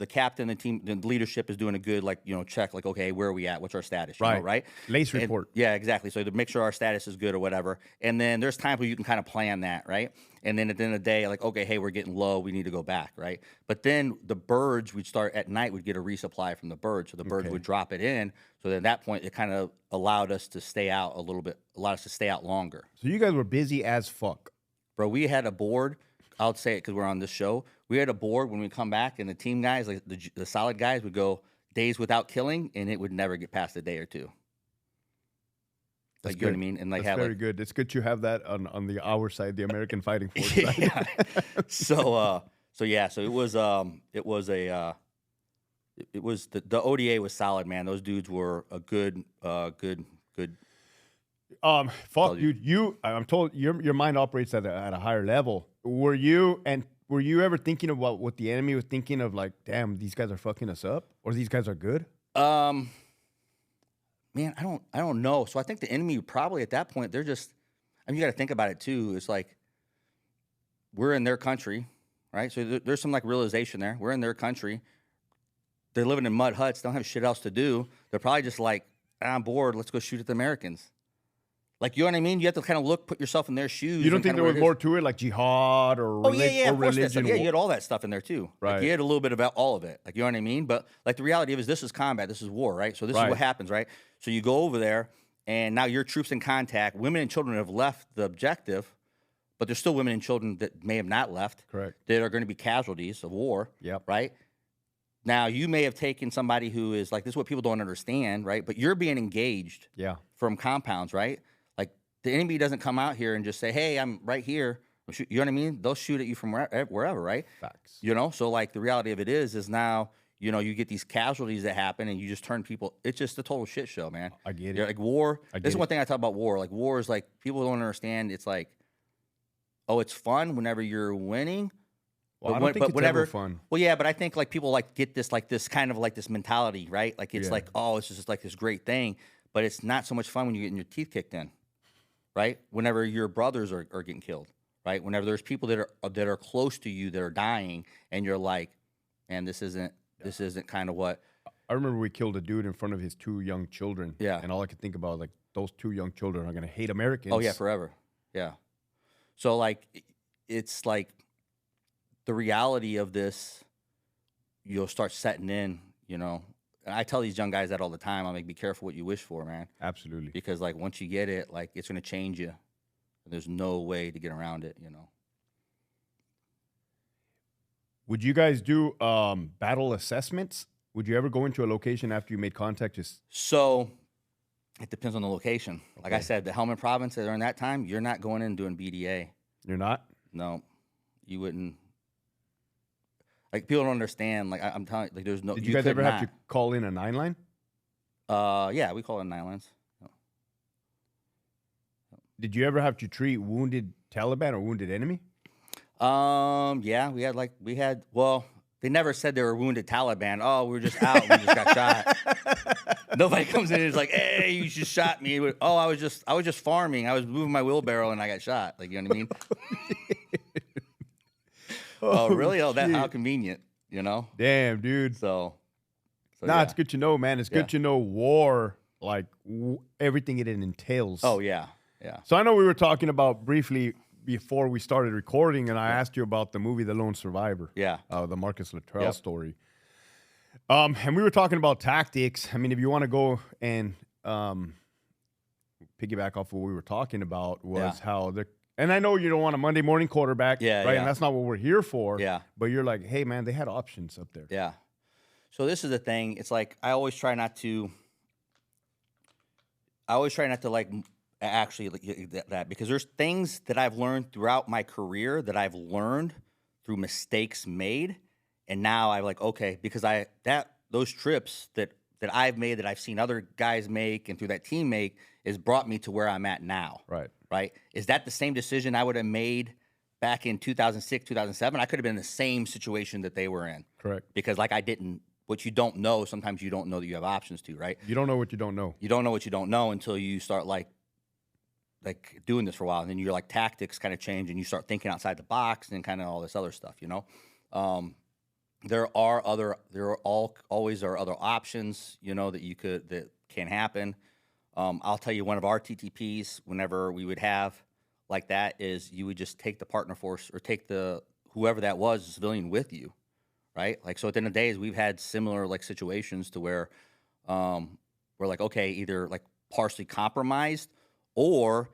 Speaker 3: captain, the team, the leadership is doing a good, like, check, like, okay, where are we at? What's our status? You know, right?
Speaker 2: Lace
Speaker 3: And-
Speaker 2: report.
Speaker 3: yeah, exactly. So to make sure our status is good or whatever. And then there's times where you can kind of plan that, right? And then at the end of the day, like, okay, hey, we're getting low. We need to go back, right? But then the birds, we'd start at night, we'd get a resupply from the birds. So the birds would drop it in. So then at that point, it kind of allowed us to stay out a little bit, allowed us to stay out longer.
Speaker 2: So you guys were busy as fuck.
Speaker 3: Bro, we had a board. I'll say it because we're on this show. We had a board when we come back, and the team guys, like the solid guys, would go days without killing, and it would never get past a day or two.
Speaker 2: That's
Speaker 3: Like, you know what I
Speaker 2: good.
Speaker 3: mean? And like
Speaker 2: That's
Speaker 3: have
Speaker 2: very
Speaker 3: like,
Speaker 2: good. It's good you have that on the our side, the American Fighting Force side.
Speaker 3: yeah. So yeah. So it was the ODA was solid, man. Those dudes were a good.
Speaker 2: Fuck, dude. I'm told your mind operates at a higher level. Were you ever thinking about what the enemy was thinking of? Like, damn, these guys are fucking us up, or these guys are good?
Speaker 3: Man, I don't know. So I think the enemy probably at that point, they're just, I mean, you got to think about it too. It's like, we're in their country, right? So there's some like realization there. We're in their country. They're living in mud huts. Don't have shit else to do. They're probably just like, I'm bored. Let's go shoot at the Americans. Like, you know what I mean? You have to kind of put yourself in their shoes.
Speaker 2: You don't think there was more to it, like jihad or,
Speaker 3: oh, yeah,
Speaker 2: or
Speaker 3: of course that stuff.
Speaker 2: religion?
Speaker 3: Yeah, you had all that stuff in there too.
Speaker 2: Right.
Speaker 3: Like, you had a little bit about all of it. Like, you know what I mean? But like the reality of it is this is combat. This is war, right? So this is what happens, right? So you go over there, and now your troops in contact. Women and children have left the objective, but there's still women and children that may have not left.
Speaker 2: Correct.
Speaker 3: That are going to be casualties of war.
Speaker 2: Yep.
Speaker 3: Right? Now, you may have taken somebody who is like, this is what people don't understand, right? But you're being engaged from compounds, right? Like, the enemy doesn't come out here and just say, hey, I'm right here. You know what I mean? They'll shoot at you from wherever, right?
Speaker 2: Facts.
Speaker 3: So like the reality of it is now, you get these casualties that happen and you just turn people. It's just a total shit show, man.
Speaker 2: I get it.
Speaker 3: Like war. This is one thing I talk about war. Like, war is like, people don't understand. It's like, oh, it's fun whenever you're winning.
Speaker 2: Well, I don't think it's ever fun.
Speaker 3: Well, yeah, but I think like people like get this kind of like this mentality, right? Like it's like, oh, it's just like this great thing, but it's not so much fun when you're getting your teeth kicked in, right? Whenever your brothers are getting killed, right? Whenever there's people that are close to you that are dying, and you're like, man, this isn't kind of what.
Speaker 2: I remember we killed a dude in front of his 2 young children.
Speaker 3: Yeah.
Speaker 2: And all I could think about was like, those 2 young children are gonna hate Americans.
Speaker 3: Oh yeah, forever. Yeah. So like, it's like, the reality of this, you'll start setting in, And I tell these young guys that all the time. I'm like, be careful what you wish for, man.
Speaker 2: Absolutely.
Speaker 3: Because like once you get it, like it's gonna change you. There's no way to get around it,
Speaker 2: Would you guys do battle assessments? Would you ever go into a location after you made contact?
Speaker 3: So it depends on the location. Like I said, the Helmand Province during that time, you're not going in and doing BDA.
Speaker 2: You're not?
Speaker 3: No, you wouldn't. Like, people don't understand. Like, I'm telling you, like, there's no.
Speaker 2: Did you guys ever have to call in a 9-line?
Speaker 3: Yeah, we call it 9 lines.
Speaker 2: Did you ever have to treat wounded Taliban or wounded enemy?
Speaker 3: Yeah, we had. Well, they never said they were wounded Taliban. Oh, we were just out. We just got shot. Nobody comes in and is like, hey, you just shot me. Oh, I was just farming. I was moving my wheelbarrow and I got shot. Like, you know what I mean? Oh, really? Oh, how convenient,
Speaker 2: Damn, dude.
Speaker 3: So
Speaker 2: yeah. It's good to know, man. It's good to know war, like everything it entails.
Speaker 3: Oh, yeah. Yeah.
Speaker 2: So I know we were talking about briefly before we started recording, and I asked you about the movie The Lone Survivor.
Speaker 3: Yeah.
Speaker 2: The Marcus Luttrell story. And we were talking about tactics. I mean, if you want to go and piggyback off what we were talking about was how they're. And I know you don't want a Monday morning quarterback, right?
Speaker 3: Yeah.
Speaker 2: And that's not what we're here for.
Speaker 3: Yeah.
Speaker 2: But you're like, hey, man, they had options up there.
Speaker 3: Yeah. So this is the thing. It's like I always try not to like actually that because there's things that I've learned throughout my career that I've learned through mistakes made, And now I'm like, okay, because those trips that I've made, that I've seen other guys make and through that team make, has brought me to where I'm at now.
Speaker 2: Right.
Speaker 3: Right. Is that the same decision I would have made back in 2006, 2007? I could have been in the same situation that they were in.
Speaker 2: Correct.
Speaker 3: Because what you don't know, sometimes you don't know that you have options to, right?
Speaker 2: You don't know what you don't know.
Speaker 3: You don't know what you don't know until you start like doing this for a while, and then your like tactics kind of change, and you start thinking outside the box and kind of all this other stuff, you know. There are always other options, you know, that can happen. I'll tell you, one of our TTPs, whenever we would have like that, is you would just take the partner force or take whoever that was, the civilian, with you, right? Like, so at the end of the day, we've had similar like situations to where we're like, okay, either like partially compromised, or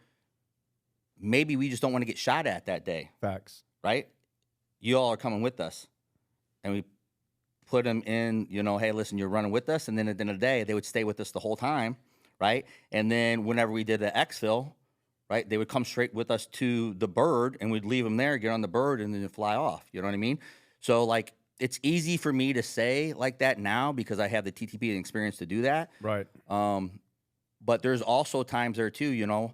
Speaker 3: maybe we just don't want to get shot at that day.
Speaker 2: Facts.
Speaker 3: Right? You all are coming with us. And we put them in, you know, hey, listen, you're running with us. And then at the end of the day, they would stay with us the whole time, right? And then whenever we did the exfil, right, they would come straight with us to the bird, and we'd leave them there, get on the bird, and then fly off. You know what I mean? So, like, it's easy for me to say like that now because I have the TTP and experience to do that.
Speaker 2: Right.
Speaker 3: But there's also times there too, you know,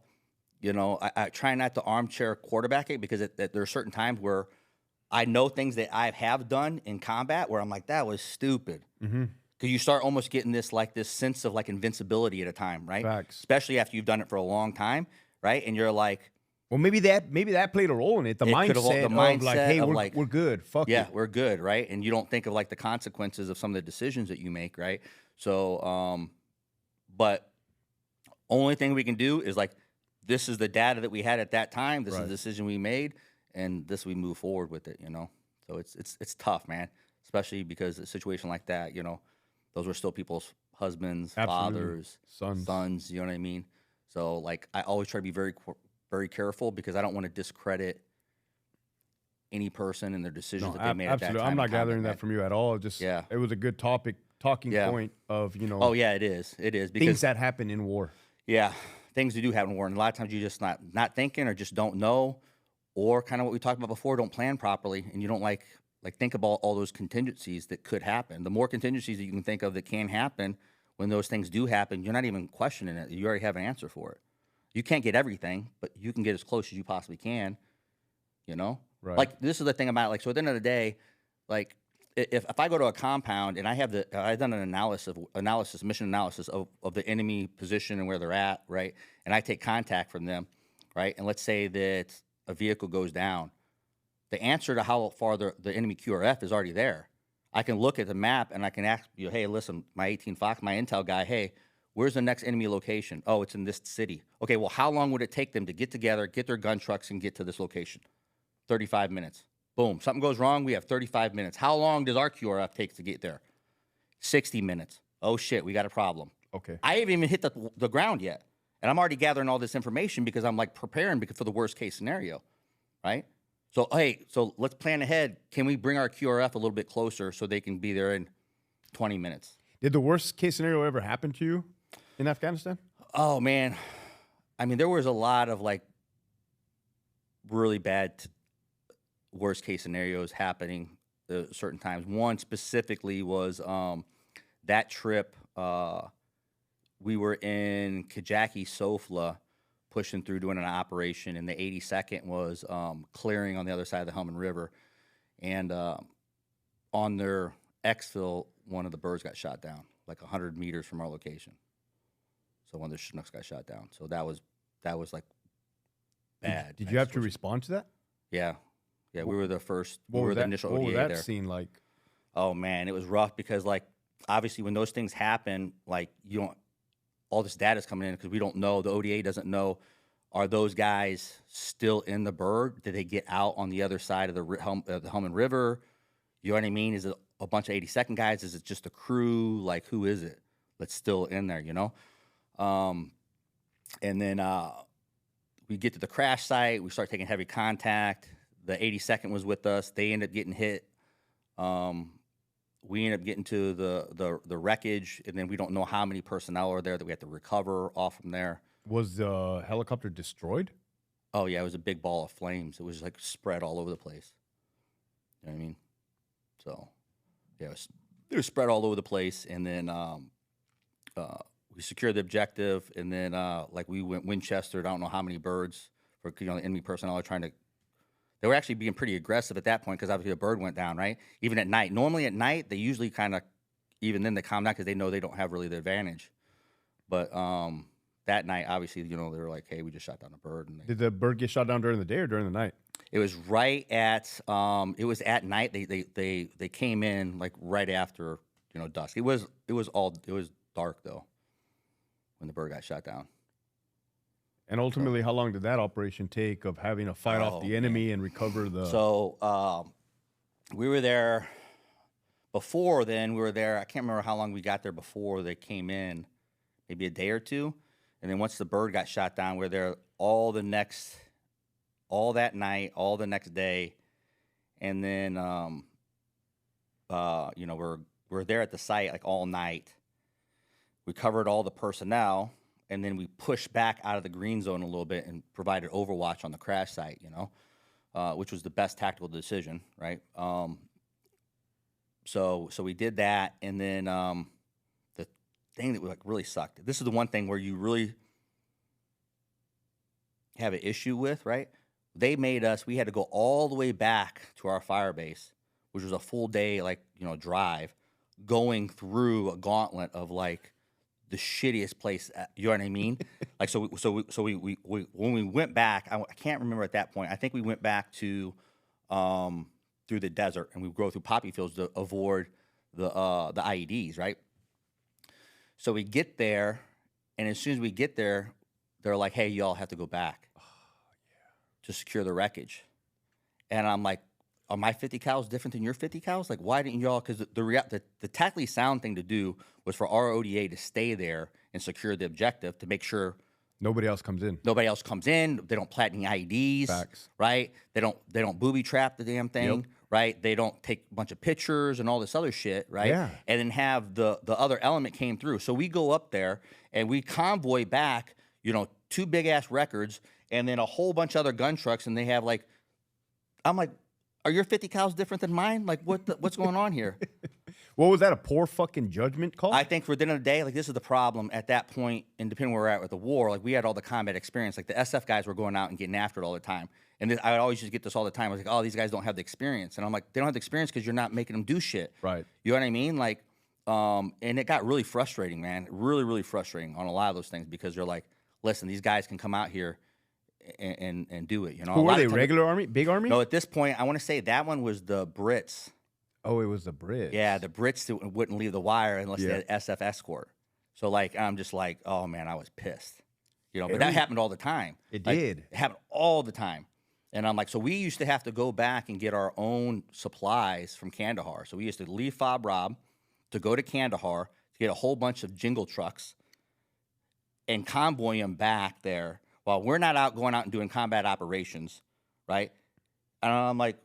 Speaker 3: I try not to armchair quarterback it, because there are certain times where I know things that I have done in combat where I'm like, that was stupid.
Speaker 2: Mm-hmm.
Speaker 3: Because you start almost getting this sense of like invincibility at a time, right?
Speaker 2: Facts.
Speaker 3: Especially after you've done it for a long time, right? And you're like,
Speaker 2: well, maybe that played a role in it. The mindset of like, hey, we're good. Fuck
Speaker 3: yeah,
Speaker 2: it.
Speaker 3: we're good, right? And you don't think of like the consequences of some of the decisions that you make, right? So, but only thing we can do is like, this is the data that we had at that time. This is the decision we made, and we move forward with it, you know? So it's tough, man, especially because a situation like that, you know, those were still people's husbands, fathers, sons, you know what I mean? So like, I always try to be very, very careful, because I don't want to discredit any person and their decisions that they made at that time.
Speaker 2: I'm not gathering that from you at all. Just, it was a good talking point of, you know.
Speaker 3: Oh yeah, it is. Because
Speaker 2: things that happen in war.
Speaker 3: Yeah, things that do happen in war, and a lot of times you just not thinking, or just don't know, or kind of what we talked about before, don't plan properly, and you don't like think about all those contingencies that could happen. The more contingencies that you can think of that can happen, when those things do happen, you're not even questioning it. You already have an answer for it. You can't get everything, but you can get as close as you possibly can, you know?
Speaker 2: Right.
Speaker 3: Like, this is the thing about, like, so at the end of the day, like, if I go to a compound and I've done an mission analysis of the enemy position and where they're at, right? And I take contact from them, right? And let's say that a vehicle goes down. The answer to how far the enemy QRF is already there. I can look at the map and I can ask you, hey, listen, my 18 Fox, my intel guy, hey, where's the next enemy location? Oh, it's in this city. Okay, well, how long would it take them to get together, get their gun trucks, and get to this location? 35 minutes. Boom. Something goes wrong, we have 35 minutes. How long does our QRF take to get there? 60 minutes. Oh, shit, we got a problem.
Speaker 2: Okay.
Speaker 3: I haven't even hit the ground yet. And I'm already gathering all this information because I'm, like, preparing for the worst-case scenario, right? So, hey, let's plan ahead. Can we bring our QRF a little bit closer so they can be there in 20 minutes?
Speaker 2: Did the worst-case scenario ever happen to you in Afghanistan?
Speaker 3: Oh, man. I mean, there was a lot of, like, really bad worst-case scenarios happening certain times. One specifically was that trip. We were in Kajaki, Sofla, pushing through, doing an operation, and the 82nd was clearing on the other side of the Helmand River. And on their exfil, one of the birds got shot down, like 100 meters from our location. So one of the Chinooks got shot down. So that was like bad.
Speaker 2: Did you have to respond to that?
Speaker 3: Yeah. Yeah, we were the first. We were the initial ODA there.
Speaker 2: What was that scene like?
Speaker 3: Oh, man, it was rough because, like, obviously when those things happen, like, you don't, all this data is coming in because we don't know, the ODA doesn't know, are those guys still in the bird? Did they get out on the other side of the Helmand River? You know what I mean? Is it a bunch of 82nd guys? Is it just a crew? Like, who is it that's still in there, you know? And then we get to the crash site. We start taking heavy contact. The 82nd was with us. They end up getting hit. We end up getting to the wreckage, and then we don't know how many personnel are there that we have to recover off from there.
Speaker 2: Was the helicopter destroyed?
Speaker 3: Oh, yeah, it was a big ball of flames. It was, like, spread all over the place. You know what I mean? So Yeah, it was spread all over the place, and then we secured the objective, and then like we went Winchester. I don't know how many birds for the enemy personnel are trying to. They were actually being pretty aggressive at that point because obviously the bird went down, right? Even at night. Normally at night, they usually kind of, even then they calm down because they know they don't have really the advantage. But that night, obviously, they were like, hey, we just shot down a bird. And
Speaker 2: Did the bird get shot down during the day or during the night?
Speaker 3: it was right at, it was at night. They came in like right after, dusk. It was dark though when the bird got shot down.
Speaker 2: And ultimately, how long did that operation take of having to fight off the enemy and recover the...
Speaker 3: So we were there before then. We were there. I can't remember how long we got there before they came in, maybe a day or two. And then once the bird got shot down, we were there all that night, all the next day. And then, we're there at the site like all night. We covered all the personnel. And then we pushed back out of the green zone a little bit and provided overwatch on the crash site, which was the best tactical decision, right? So we did that, and then the thing that really sucked. This is the one thing where you really have an issue with, right? They made us. We had to go all the way back to our fire base, which was a full day, drive, going through a gauntlet of the shittiest place, you know what I mean? We when we went back, I can't remember at that point. I think we went back to through the desert, and we go through poppy fields to avoid the IEDs, right? So we get there, and as soon as we get there, they're like, "Hey, y'all have to go back to secure the wreckage." And I'm like, are my 50 cows different than your 50 cows? Like, why didn't y'all? Because the tactically sound thing to do was for our ODA to stay there and secure the objective to make sure
Speaker 2: nobody else comes in.
Speaker 3: Nobody else comes in. They don't plant any IEDs.
Speaker 2: Facts.
Speaker 3: Right? They don't booby trap the damn thing.
Speaker 2: Yep.
Speaker 3: Right? They don't take a bunch of pictures and all this other shit. Right?
Speaker 2: Yeah.
Speaker 3: And then have the other element came through. So we go up there and we convoy back, 2 big ass records and then a whole bunch of other gun trucks, and they have I'm like, are your 50 cows different than mine? Like, what's going on here?
Speaker 2: What was that, a poor fucking judgment call?
Speaker 3: I think for the end of the day, this is the problem at that point, and depending where we're at with the war, we had all the combat experience. The SF guys were going out and getting after it all the time. And I would always just get this all the time. I was like, oh, these guys don't have the experience. And I'm like, they don't have the experience because you're not making them do shit.
Speaker 2: Right.
Speaker 3: You know what I mean? And it got really frustrating, man. Really, really frustrating on a lot of those things because they're like, listen, these guys can come out here and do it,
Speaker 2: Who were they, regular army? Big army?
Speaker 3: No, at this point, I want to say that one was the Brits.
Speaker 2: Oh, it was the Brits.
Speaker 3: Yeah, the Brits wouldn't leave the wire unless they had SF escort. So, I'm just like, oh, man, I was pissed. But that happened all the time.
Speaker 2: It did.
Speaker 3: It happened all the time. And I'm like, so we used to have to go back and get our own supplies from Kandahar. So we used to leave Fob Rob to go to Kandahar to get a whole bunch of jingle trucks and convoy them back there while we're not going out and doing combat operations, right? And I'm like,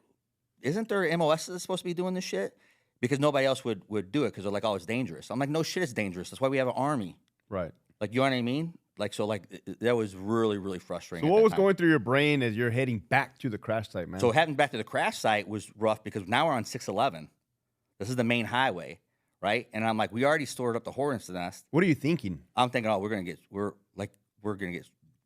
Speaker 3: isn't there MOS that's supposed to be doing this shit? Because nobody else would do it because they're like, oh, it's dangerous. I'm like, no shit, it's dangerous. That's why we have an army.
Speaker 2: Right.
Speaker 3: You know what I mean? That was really, really frustrating.
Speaker 2: So what was going through your brain as you're heading back to the crash site, man?
Speaker 3: So heading back to the crash site was rough because now we're on 611. This is the main highway, right? And I'm like, we already stored up the hornet's nest.
Speaker 2: What are you thinking?
Speaker 3: I'm thinking, oh, we're gonna get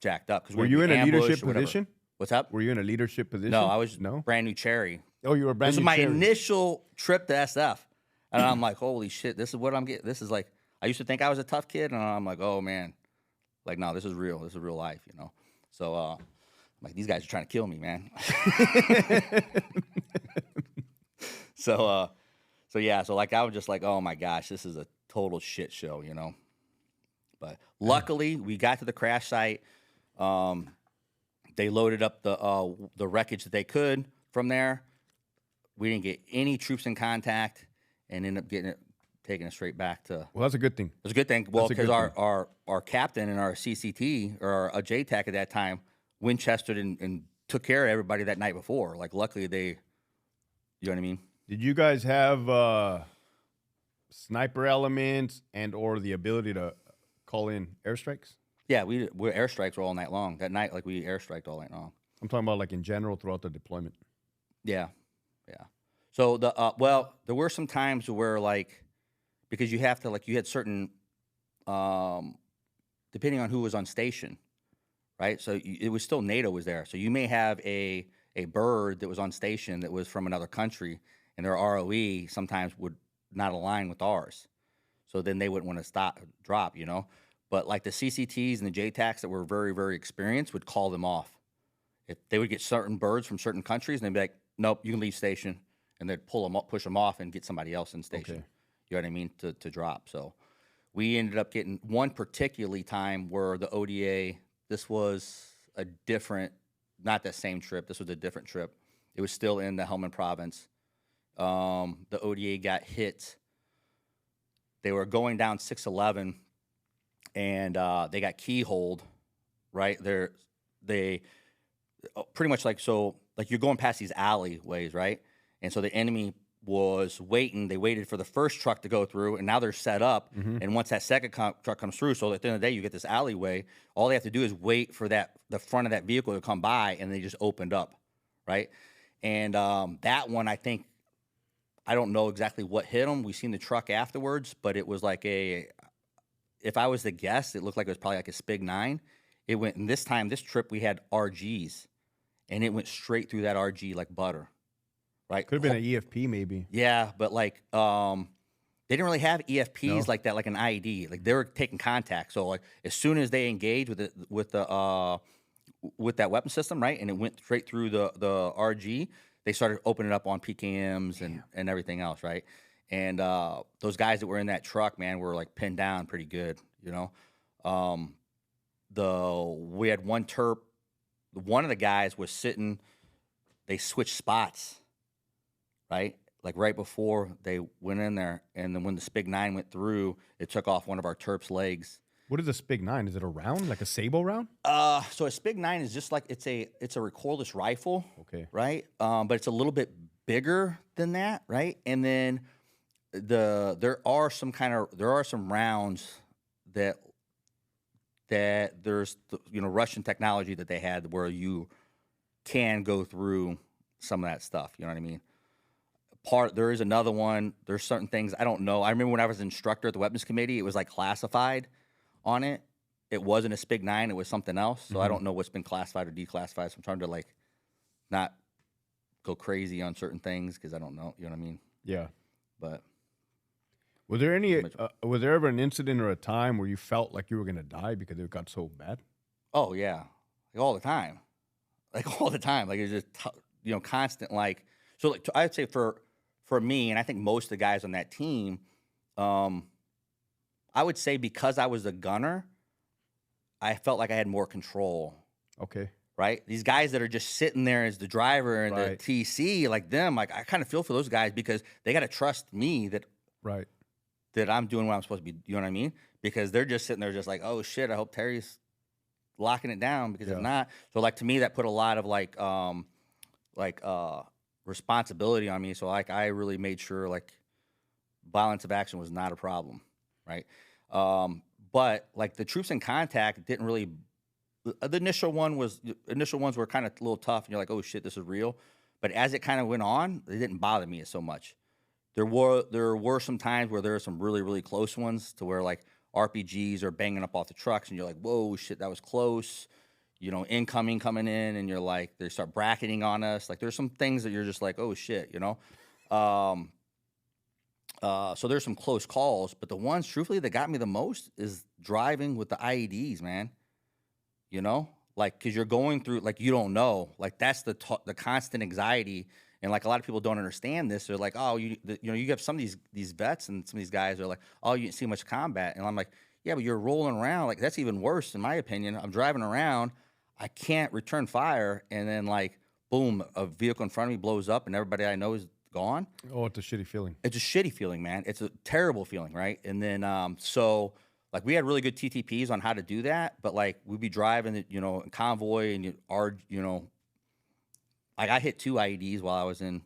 Speaker 3: jacked up because
Speaker 2: were you in a leadership position?
Speaker 3: What's up?
Speaker 2: Were you in a leadership position?
Speaker 3: No, I was brand new cherry.
Speaker 2: Oh, you were brand new.
Speaker 3: This was my
Speaker 2: cherry.
Speaker 3: initial trip to SF, and I'm like, holy shit, this is what I'm getting. This is I used to think I was a tough kid, and I'm like, oh man, no, this is real. This is real life, So, I'm like, these guys are trying to kill me, man. So yeah, I was just like, oh my gosh, this is a total shit show, But luckily, we got to the crash site. They loaded up the wreckage that they could from there. We didn't get any troops in contact, and ended up taking it straight back to.
Speaker 2: Well, that's a good thing.
Speaker 3: It was a good thing. Well, because our captain and our CCT or our JTAC at that time Winchestered and took care of everybody that night before. Luckily they, you know what I mean.
Speaker 2: Did you guys have sniper elements and or the ability to call in airstrikes?
Speaker 3: Yeah, we airstrikes were all night long. That night, we airstriked all night long.
Speaker 2: I'm talking about in general throughout the deployment.
Speaker 3: Yeah. So there were some times where like, because you have to like, you had certain, depending on who was on station, right? So it was still NATO was there. So you may have a bird that was on station that was from another country, and their ROE sometimes would not align with ours. So then they wouldn't want to drop, you know. But like the CCTs and the JTACs that were very, very experienced would call them off. If they would get certain birds from certain countries, and they'd be like, "Nope, you can leave station," and they'd pull them up, push them off, and get somebody else in station.
Speaker 2: Okay.
Speaker 3: You know what I mean? To drop. So we ended up getting one particularly time where the ODA. This was a different, not that same trip. This was a different trip. It was still in the Helmand Province. The ODA got hit. They were going down 611, and they got keyholed, right? They pretty much like, so like you're going past these alleyways, right? And so the enemy was waiting. They waited for the first truck to go through, and now they're set up. And once that second truck comes through, so at the end of the day, you get this alleyway. All they have to do is wait for the front of that vehicle to come by, and they just opened up, right? And that one, I think, I don't know exactly what hit them. We seen the truck afterwards, but it was like if I was to guess, it looked like it was probably like a Spig 9. It went, and this trip, we had RGs, and it went straight through that RG like butter, right?
Speaker 2: Could have been an EFP maybe.
Speaker 3: Yeah, but like they didn't really have EFPs like that, like an IED. Like they were taking contact. So like as soon as they engaged with that weapon system, right, and it went straight through the RG, they started opening up on PKMs and everything else, right? And those guys that were in that truck, man, were like pinned down pretty good, you know. We had one terp. One of the guys was sitting. They switched spots, right? Like right before they went in there, and then when the Spig 9 went through, it took off one of our terps' legs.
Speaker 2: What is a Spig 9? Is it a round, like a Sable round?
Speaker 3: So a Spig 9 is just like it's a recoilless rifle,
Speaker 2: Okay.
Speaker 3: right? But it's a little bit bigger than that, right? And then there are some rounds that there's Russian technology that they had where you can go through some of that stuff. You know what I mean? There is another one. There's certain things I don't know. I remember when I was an instructor at the weapons committee, it was like classified on it. It wasn't a Spig 9, it was something else. So I don't know what's been classified or declassified. So I'm trying to like not go crazy on certain things because I don't know. You know what I mean?
Speaker 2: Yeah.
Speaker 3: But
Speaker 2: was there ever an incident or a time where you felt like you were gonna die because it got so bad?
Speaker 3: oh yeah, like all the time, Like it's just constant. Like so, like I'd say for me, and I think most of the guys on that team, I would say because I was a gunner, I felt like I had more control.
Speaker 2: Okay.
Speaker 3: Right? These guys that are just sitting there as the driver and the TC, like them, like I kind of feel for those guys because they got to trust me that I'm doing what I'm supposed to be. You know what I mean? Because they're just sitting there just like, oh shit, I hope Terry's locking it down because if not, so like to me that put a lot of responsibility on me. So like I really made sure like violence of action was not a problem, right? But like the troops in contact didn't really. The initial ones were kind of a little tough, and you're like, oh shit, this is real. But as it kind of went on, they didn't bother me so much. There were some times where there were some really, really close ones to where like RPGs are banging up off the trucks, and you're like, whoa, shit, that was close. Incoming coming in, and you're like, they start bracketing on us. Like there's some things that you're just like, oh shit, So there's some close calls, but the ones truthfully that got me the most is driving with the IEDs, man. Like because you're going through like you don't know, like that's the constant anxiety, and like a lot of people don't understand this. They're like, oh, you have some of these vets and some of these guys are like, oh, you didn't see much combat, and I'm like, yeah, but you're rolling around, like that's even worse in my opinion. I'm driving around, I can't return fire, and then like boom, a vehicle in front of me blows up, and everybody I know is gone.
Speaker 2: Oh, it's a shitty feeling.
Speaker 3: It's a shitty feeling, man. It's a terrible feeling, right? And then so. Like we had really good TTPs on how to do that, but like we'd be driving, in convoy, and like I hit 2 IEDs while I was in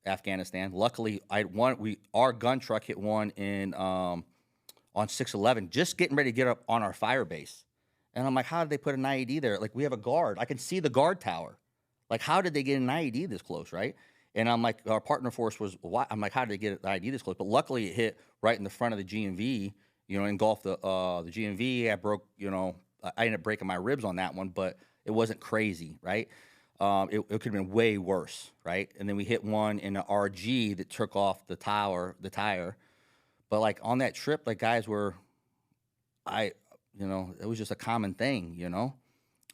Speaker 3: Afghanistan. Luckily, our gun truck hit one in on 611, just getting ready to get up on our fire base, and I'm like, how did they put an IED there? Like we have a guard, I can see the guard tower. Like how did they get an IED this close, right? And I'm like, our partner force was, why? I'm like, how did they get the ID this close? But luckily it hit right in the front of the GMV, engulfed the GMV. I broke, I ended up breaking my ribs on that one, but it wasn't crazy, right? It could have been way worse, right? And then we hit one in an RG that took off the tire. But like on that trip, like guys were, it was just a common thing,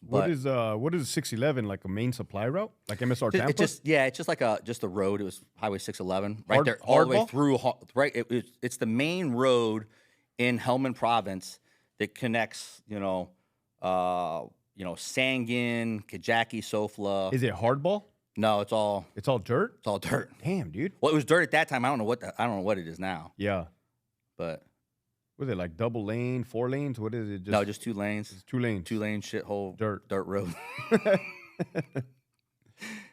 Speaker 2: What
Speaker 3: But
Speaker 2: what is 611, like a main supply route, like MSR Tampa?
Speaker 3: it's just like just a road. It was Highway 611 right
Speaker 2: Hard-
Speaker 3: there, all the way
Speaker 2: hardball?
Speaker 3: through. Right, it's the main road in Helmand Province that connects, Sangin, Kajaki, Sofla.
Speaker 2: Is it hardball?
Speaker 3: No, it's all
Speaker 2: Dirt?
Speaker 3: dirt.
Speaker 2: Damn, dude.
Speaker 3: Well, it was dirt at that time. I don't know what it is now,
Speaker 2: Yeah.
Speaker 3: but
Speaker 2: Was it like double lane, 4 lanes? What is it?
Speaker 3: no, just 2 lanes,
Speaker 2: it's 2 lanes.
Speaker 3: 2-lane shithole
Speaker 2: Dirt.
Speaker 3: road.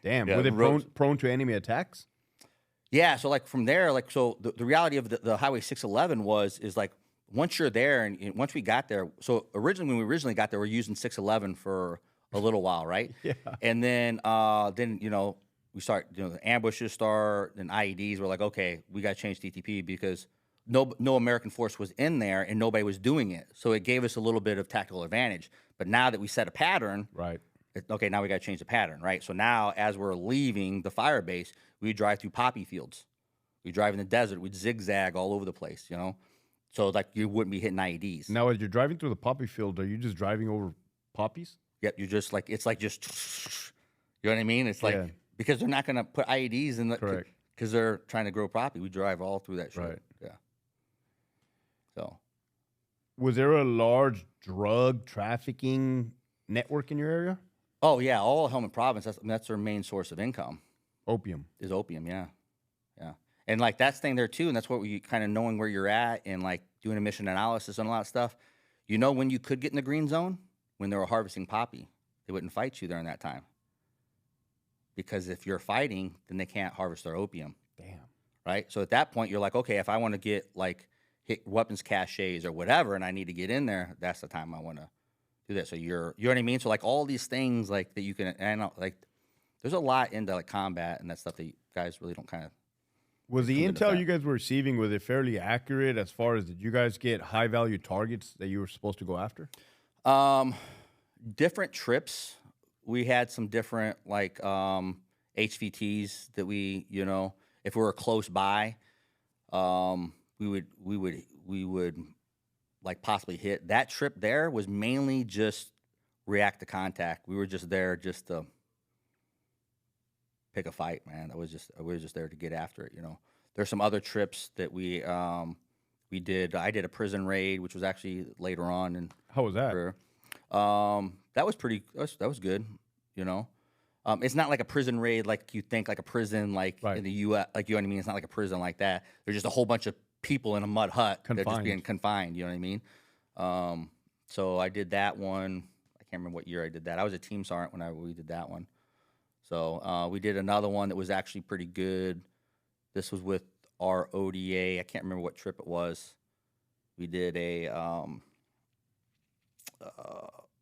Speaker 2: Damn.
Speaker 3: Yeah,
Speaker 2: Were they
Speaker 3: roads-
Speaker 2: prone to enemy attacks?
Speaker 3: Yeah, so like from there, like so the reality of the Highway 611 is like once you're there and once we got there. So when we originally got there, we're using 611 for a little while, right?
Speaker 2: Yeah.
Speaker 3: And then we start, the ambushes start and IEDs. We're like, okay, we got to change TTP because no American force was in there and nobody was doing it. So it gave us a little bit of tactical advantage. But now that we set a pattern,
Speaker 2: Right.
Speaker 3: okay, now we got to change the pattern, right? So now as we're leaving the fire base, we drive through poppy fields. We drive in the desert. We'd zigzag all over the place, So like you wouldn't be hitting IEDs.
Speaker 2: Now, as you're driving through the poppy field, are you just driving over poppies?
Speaker 3: Yep, you're just like, it's like just, you know what I mean? It's like,
Speaker 2: Yeah.
Speaker 3: because they're not going to put IEDs in the,
Speaker 2: Correct.
Speaker 3: because they're trying to grow poppy. We drive all through that shit.
Speaker 2: Right.
Speaker 3: Yeah. So.
Speaker 2: Was there a large drug trafficking network in your area?
Speaker 3: Oh yeah, all of Helmand Province. That's their main source of income
Speaker 2: Opium.
Speaker 3: is opium. Yeah, yeah, and like that's the thing there too, and that's what we kind of knowing where you're at and like doing emission analysis and a lot of stuff. When you could get in the green zone when they were harvesting poppy, they wouldn't fight you during that time because if you're fighting, then they can't harvest their opium.
Speaker 2: Damn.
Speaker 3: Right. So at that point, you're like, okay, if I want to get hit weapons caches or whatever, and I need to get in there, that's the time I want to do that. So you know what I mean? So like all these things like that you can, and like there's a lot into like combat and that stuff that you guys really don't kind of.
Speaker 2: Was the
Speaker 3: come into
Speaker 2: intel
Speaker 3: that.
Speaker 2: you guys were receiving, was it fairly accurate as far as did you guys get high value targets that you were supposed to go after?
Speaker 3: Different trips. We had some different like HVTs that we, if we were close by, we would like possibly hit. That trip there was mainly just react to contact. We were just there just to pick a fight, man. We were just there to get after it, There's some other trips that we did. I did a prison raid, which was actually later on in
Speaker 2: How was that?
Speaker 3: career. That was that was good, It's not like a prison raid like you think, like a prison like
Speaker 2: Right.
Speaker 3: in the U.S. Like, you know what I mean? It's not like a prison like that. There's just a whole bunch of people in a mud hut. They're just being confined. You know what I mean? So I did that one. I can't remember what year I did that. I was a team sergeant when we did that one. So we did another one that was actually pretty good. This was with our ODA. I can't remember what trip it was. We did a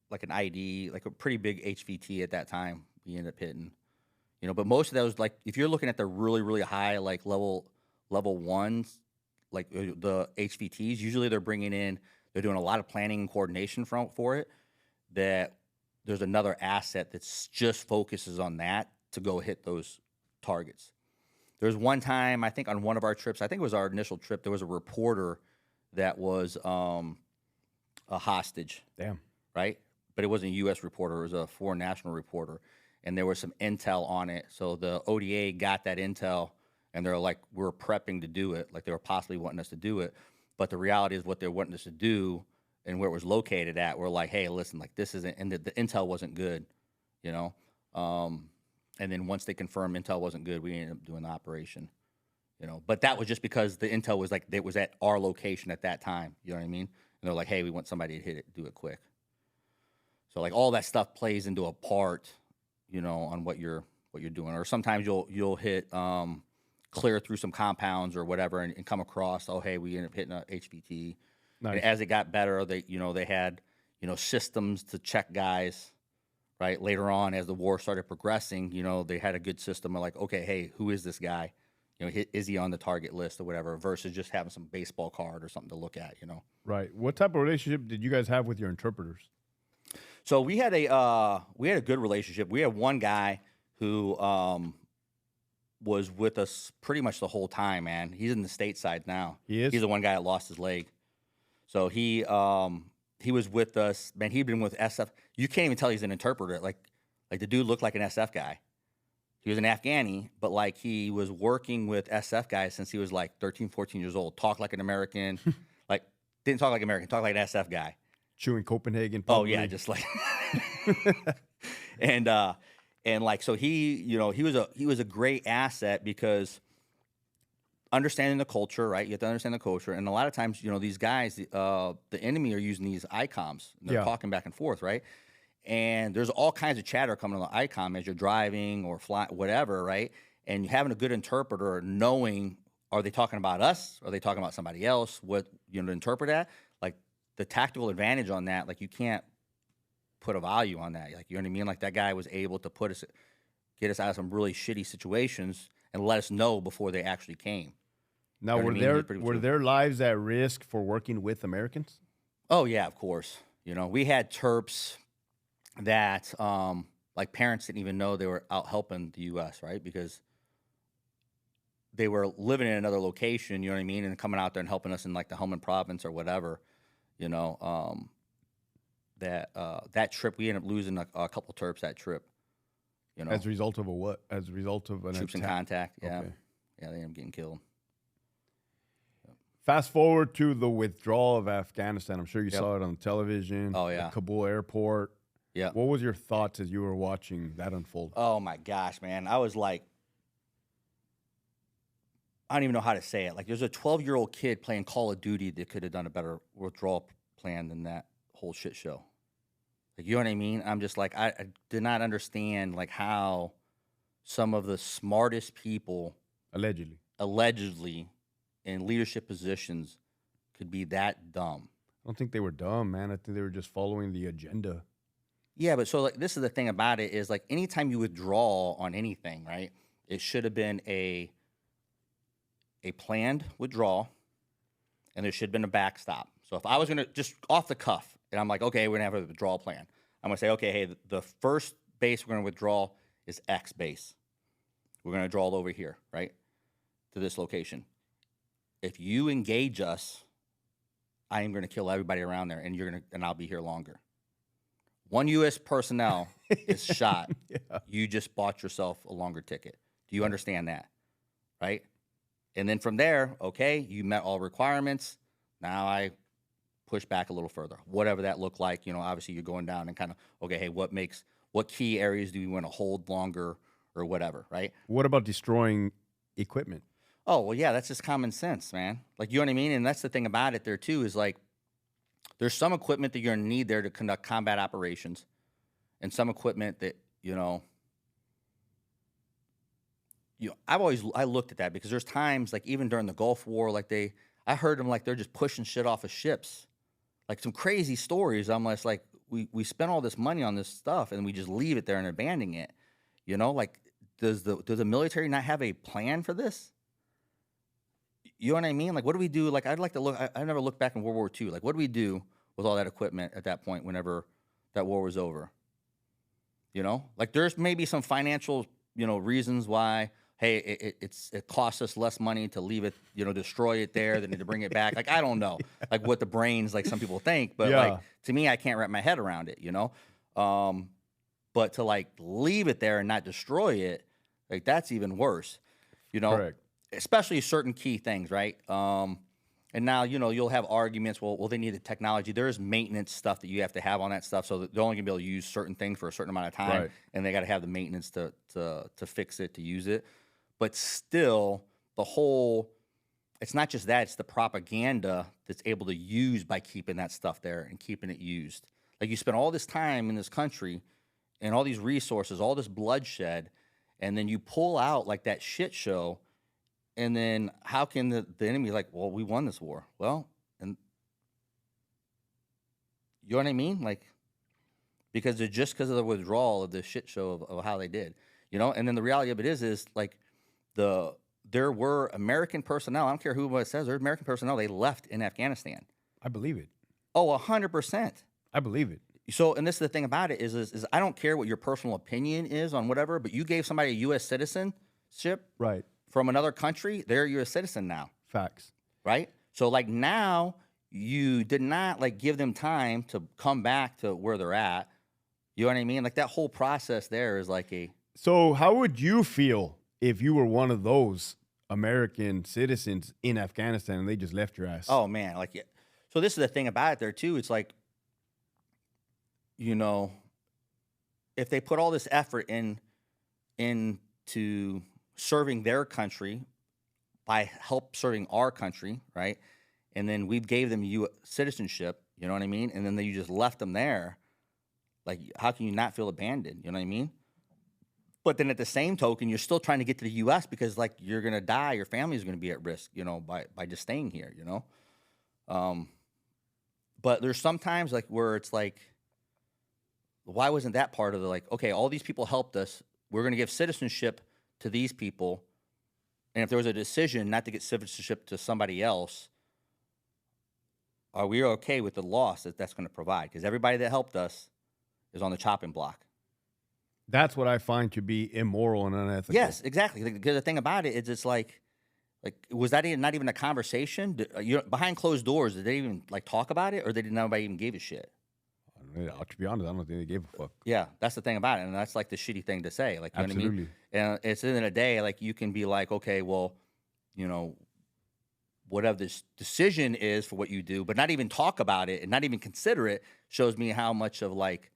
Speaker 3: like an ID, like a pretty big HVT at that time. We ended up hitting, but most of those, like if you're looking at the really, really high, like level ones, like the HVTs, usually they're doing a lot of planning and coordination for it, that there's another asset that's just focuses on that to go hit those targets. There's one time, I think on one of our trips, I think it was our initial trip, there was a reporter that was a hostage.
Speaker 2: Damn.
Speaker 3: Right? But it wasn't a U.S. reporter. It was a foreign national reporter. And there was some intel on it. So the ODA got that intel, and they're like, we're prepping to do it. Like they were possibly wanting us to do it. But the reality is what they're wanting us to do and where it was located at, we're like, hey, listen, like this isn't, and the intel wasn't good, And then once they confirmed intel wasn't good, we ended up doing the operation, But that was just because the intel was like, it was at our location at that time. You know what I mean? And they're like, hey, we want somebody to hit it, do it quick. So like all that stuff plays into a part, on what you're doing. Or sometimes you'll hit clear through some compounds or whatever and come across, oh hey, we ended up hitting a HVT.
Speaker 2: Nice.
Speaker 3: And as it got better, they had systems to check guys, right? Later on, as the war started progressing, they had a good system of like, okay, hey, who is this guy? Is he on the target list or whatever, versus just having some baseball card or something to look at,
Speaker 2: Right. What type of relationship did you guys have with your interpreters?
Speaker 3: So we had a good relationship. We had one guy who was with us pretty much the whole time, man. He's in the stateside now.
Speaker 2: He is?
Speaker 3: He's the one guy that lost his leg. So he was with us, man. He'd been with SF. You can't even tell he's an interpreter. Like the dude looked like an SF guy. He was an Afghani, but like he was working with SF guys since he was like 13, 14 years old. Talked like an American, like didn't talk like an American, talked like an SF guy.
Speaker 2: Chewing Copenhagen.
Speaker 3: Oh yeah, just like and like so he was a great asset because understanding the culture, right? You have to understand the culture, and a lot of times these guys, the enemy are using these ICOMs. And they're talking back and forth, right? And there's all kinds of chatter coming on the ICOM as you're driving or flying, whatever, right? And having a good interpreter, knowing are they talking about us? Are they talking about somebody else? What to interpret that? Like the tactical advantage on that, like you can't put a value on that. Like, you know what I mean? Like that guy was able to get us out of some really shitty situations and let us know before they actually came.
Speaker 2: Now,
Speaker 3: You know what I mean?
Speaker 2: were their lives at risk for working with Americans?
Speaker 3: Oh yeah, of course. We had Terps that like parents didn't even know they were out helping the U.S., right? Because they were living in another location, you know what I mean, and coming out there and helping us in like the Helmand Province or whatever, that trip, we ended up losing a couple Terps that trip,
Speaker 2: As a result of a what? As a result of an
Speaker 3: troops in
Speaker 2: attack?
Speaker 3: contact, yeah.
Speaker 2: Okay.
Speaker 3: Yeah, they ended up getting killed.
Speaker 2: Fast forward to the withdrawal of Afghanistan. I'm sure you
Speaker 3: Yep.
Speaker 2: saw it on television.
Speaker 3: Oh, yeah.
Speaker 2: At Kabul airport.
Speaker 3: Yeah.
Speaker 2: What was your thoughts as you were watching that unfold?
Speaker 3: Oh my gosh, man. I was like, I don't even know how to say it. Like, there's a 12-year-old kid playing Call of Duty that could have done a better withdrawal plan than that whole shit show. Like, you know what I mean? I'm just like, I did not understand like how some of the smartest people allegedly in leadership positions could be that dumb.
Speaker 2: I don't think they were dumb, man. I think they were just following the agenda.
Speaker 3: Yeah, but so like this is the thing about it is like anytime you withdraw on anything, right? It should have been a planned withdrawal, and there should have been a backstop. So if I was gonna just off the cuff, and I'm like, okay, we're gonna have a withdrawal plan. I'm gonna say, okay, hey, the first base we're gonna withdraw is X base. We're gonna draw it over here, right, to this location. If you engage us, I am gonna kill everybody around there, and I'll be here longer. One U.S. personnel is shot.
Speaker 2: Yeah.
Speaker 3: You just bought yourself a longer ticket. Do you understand that? Right? And then from there, okay, you met all requirements. Now I push back a little further. Whatever that looked like, obviously you're going down and kind of, okay, hey, what key areas do you want to hold longer or whatever, right?
Speaker 2: What about destroying equipment?
Speaker 3: Oh, well, yeah, that's just common sense, man. Like, you know what I mean? And that's the thing about it there, too, is like, there's some equipment that you're going to need there to conduct combat operations, and some equipment that, I looked at that because there's times, like, even during the Gulf War, like, I heard them, like, they're just pushing shit off of ships. Like, some crazy stories. I'm just like, we spent all this money on this stuff, and we just leave it there and abandon it. Like, does the military not have a plan for this? You know what I mean? Like, what do we do? Like, I'd like to look. I never looked back in World War II. Like, what do we do with all that equipment at that point whenever that war was over? Like, there's maybe some financial, reasons why, hey, it costs us less money to leave it, destroy it there than to bring it back. Like, I don't know, like what the brains, like some people think, but like to me, I can't wrap my head around it, but to like leave it there and not destroy it, like that's even worse,
Speaker 2: Correct.
Speaker 3: Especially certain key things, right? And now, you'll have arguments. Well, they need the technology. There is maintenance stuff that you have to have on that stuff, so that they're only gonna be able to use certain things for a certain amount of time,
Speaker 2: Right.
Speaker 3: and they got to have the maintenance to fix it, to use it. But still, it's not just that; it's the propaganda that's able to use by keeping that stuff there and keeping it used. Like, you spend all this time in this country and all these resources, all this bloodshed, and then you pull out like that shit show. And then how can the enemy be like, well, we won this war? Well, and you know what I mean? Like, because it's just because of the withdrawal of the shit show of how they did, you know. And then the reality of it is like there were American personnel. I don't care who it says. There's American personnel. They left in Afghanistan.
Speaker 2: I believe it.
Speaker 3: Oh, 100%.
Speaker 2: I believe it.
Speaker 3: So, and this is the thing about it is I don't care what your personal opinion is on whatever, but you gave somebody a U.S. citizenship
Speaker 2: Right.
Speaker 3: from another country. They're a U.S. citizen now,
Speaker 2: Facts.
Speaker 3: right? So, like now, you did not like give them time to come back to where they're at. You know what I mean? Like that whole process there is like a.
Speaker 2: So how would you feel if you were one of those American citizens in Afghanistan and they just left your ass?
Speaker 3: Oh man, like yeah. So this is the thing about it there too. It's like, you know, if they put all this effort into serving their country by help serving our country, right? And then we gave them citizenship, you know what I mean? And then you just left them there. Like, how can you not feel abandoned? You know what I mean? But then at the same token, you're still trying to get to the U.S. because, like, you're going to die. Your family's going to be at risk, you know, by just staying here, you know? But there's sometimes, like, where it's like, why wasn't that part of the, like, okay, all these people helped us. We're going to give citizenship to these people. And if there was a decision not to get citizenship to somebody else, are we okay with the loss that that's going to provide? Because everybody that helped us is on the chopping block.
Speaker 2: That's what I find to be immoral and unethical.
Speaker 3: Yes, exactly. Because the thing about it is, it's like, was that not even a conversation? Behind closed doors, did they even like talk about it, or did nobody even give a shit?
Speaker 2: To be honest, I don't think they gave a fuck.
Speaker 3: Yeah, that's the thing about it, and that's like the shitty thing to say. Like, you know what I mean? And it's the end of the day, like you can be like, okay, well, you know, whatever this decision is for what you do, but not even talk about it and not even consider it shows me how much of like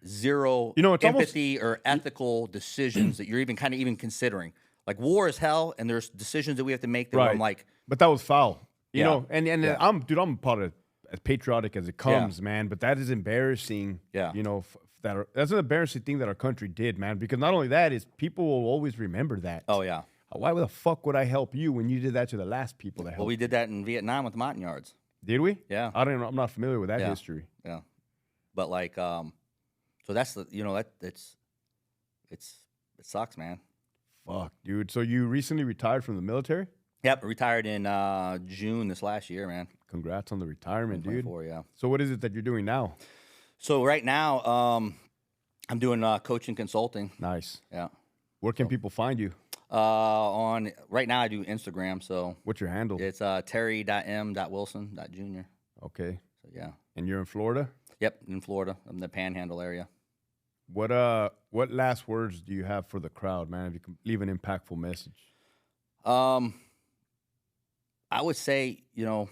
Speaker 3: zero
Speaker 2: it's
Speaker 3: empathy or ethical decisions that you're even kind of even considering. Like war is hell, and there's decisions that we have to make that I'm like,
Speaker 2: but that was foul, you know. And
Speaker 3: Yeah.
Speaker 2: I'm part of as patriotic as it comes, man. But that is embarrassing.
Speaker 3: Yeah.
Speaker 2: You know, that's an embarrassing thing that our country did, man. Because not only that is people will always remember that.
Speaker 3: oh yeah.
Speaker 2: Why the fuck would I help you when you did that to the last people that helped?
Speaker 3: Well, we did that in Vietnam with the Montagnards.
Speaker 2: Did we?
Speaker 3: Yeah.
Speaker 2: I don't know. I'm not familiar with that
Speaker 3: Yeah.
Speaker 2: history.
Speaker 3: Yeah. But like, so that's the, you know, it sucks, man.
Speaker 2: Fuck, dude. So you recently retired from the military?
Speaker 3: Yep, retired in June this last year, man.
Speaker 2: Congrats on the retirement, dude.
Speaker 3: 24, yeah.
Speaker 2: So what is it that you're doing now?
Speaker 3: So right now, I'm doing coaching consulting.
Speaker 2: Nice.
Speaker 3: Yeah.
Speaker 2: Where can people find you?
Speaker 3: On right now, I do Instagram. So
Speaker 2: What's your handle?
Speaker 3: it's terry.m.wilson.jr.
Speaker 2: Okay.
Speaker 3: So yeah.
Speaker 2: And you're in Florida?
Speaker 3: Yep, in Florida, in the Panhandle area.
Speaker 2: What last words do you have for the crowd, man? If you can leave an impactful message.
Speaker 3: I would say, you know,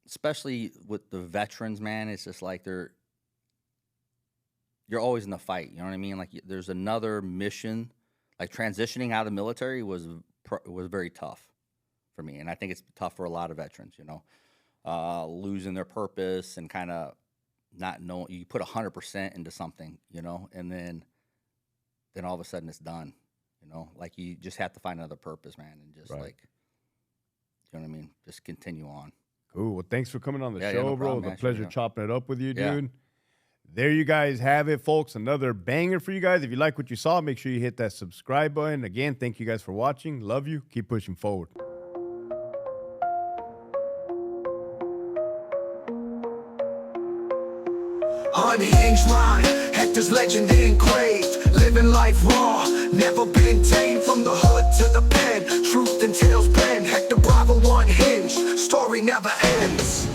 Speaker 3: especially with the veterans, man, it's just like you're always in the fight. You know what I mean? Like there's another mission. Like transitioning out of the military was very tough for me, and I think it's tough for a lot of veterans. You know, losing their purpose and kind of not knowing. You put 100% into something, you know, and then all of a sudden it's done. You know, like you just have to find another purpose, man, and just like, you know what I mean? Just continue on.
Speaker 2: Cool. Well, thanks for coming on the show,
Speaker 3: no
Speaker 2: bro.
Speaker 3: problem,
Speaker 2: It was a
Speaker 3: man.
Speaker 2: pleasure
Speaker 3: Yeah.
Speaker 2: chopping it up with you,
Speaker 3: Yeah.
Speaker 2: dude. There you guys have it, folks. Another banger for you guys. If you like what you saw, make sure you hit that subscribe button. Again, thank you guys for watching. Love you. Keep pushing forward.
Speaker 4: Unhinged mind, Hector's legend engraved. Living life raw, never been tamed. From the hood to the pen, truth and tales bend. Hector Bravo unhinged, story never ends.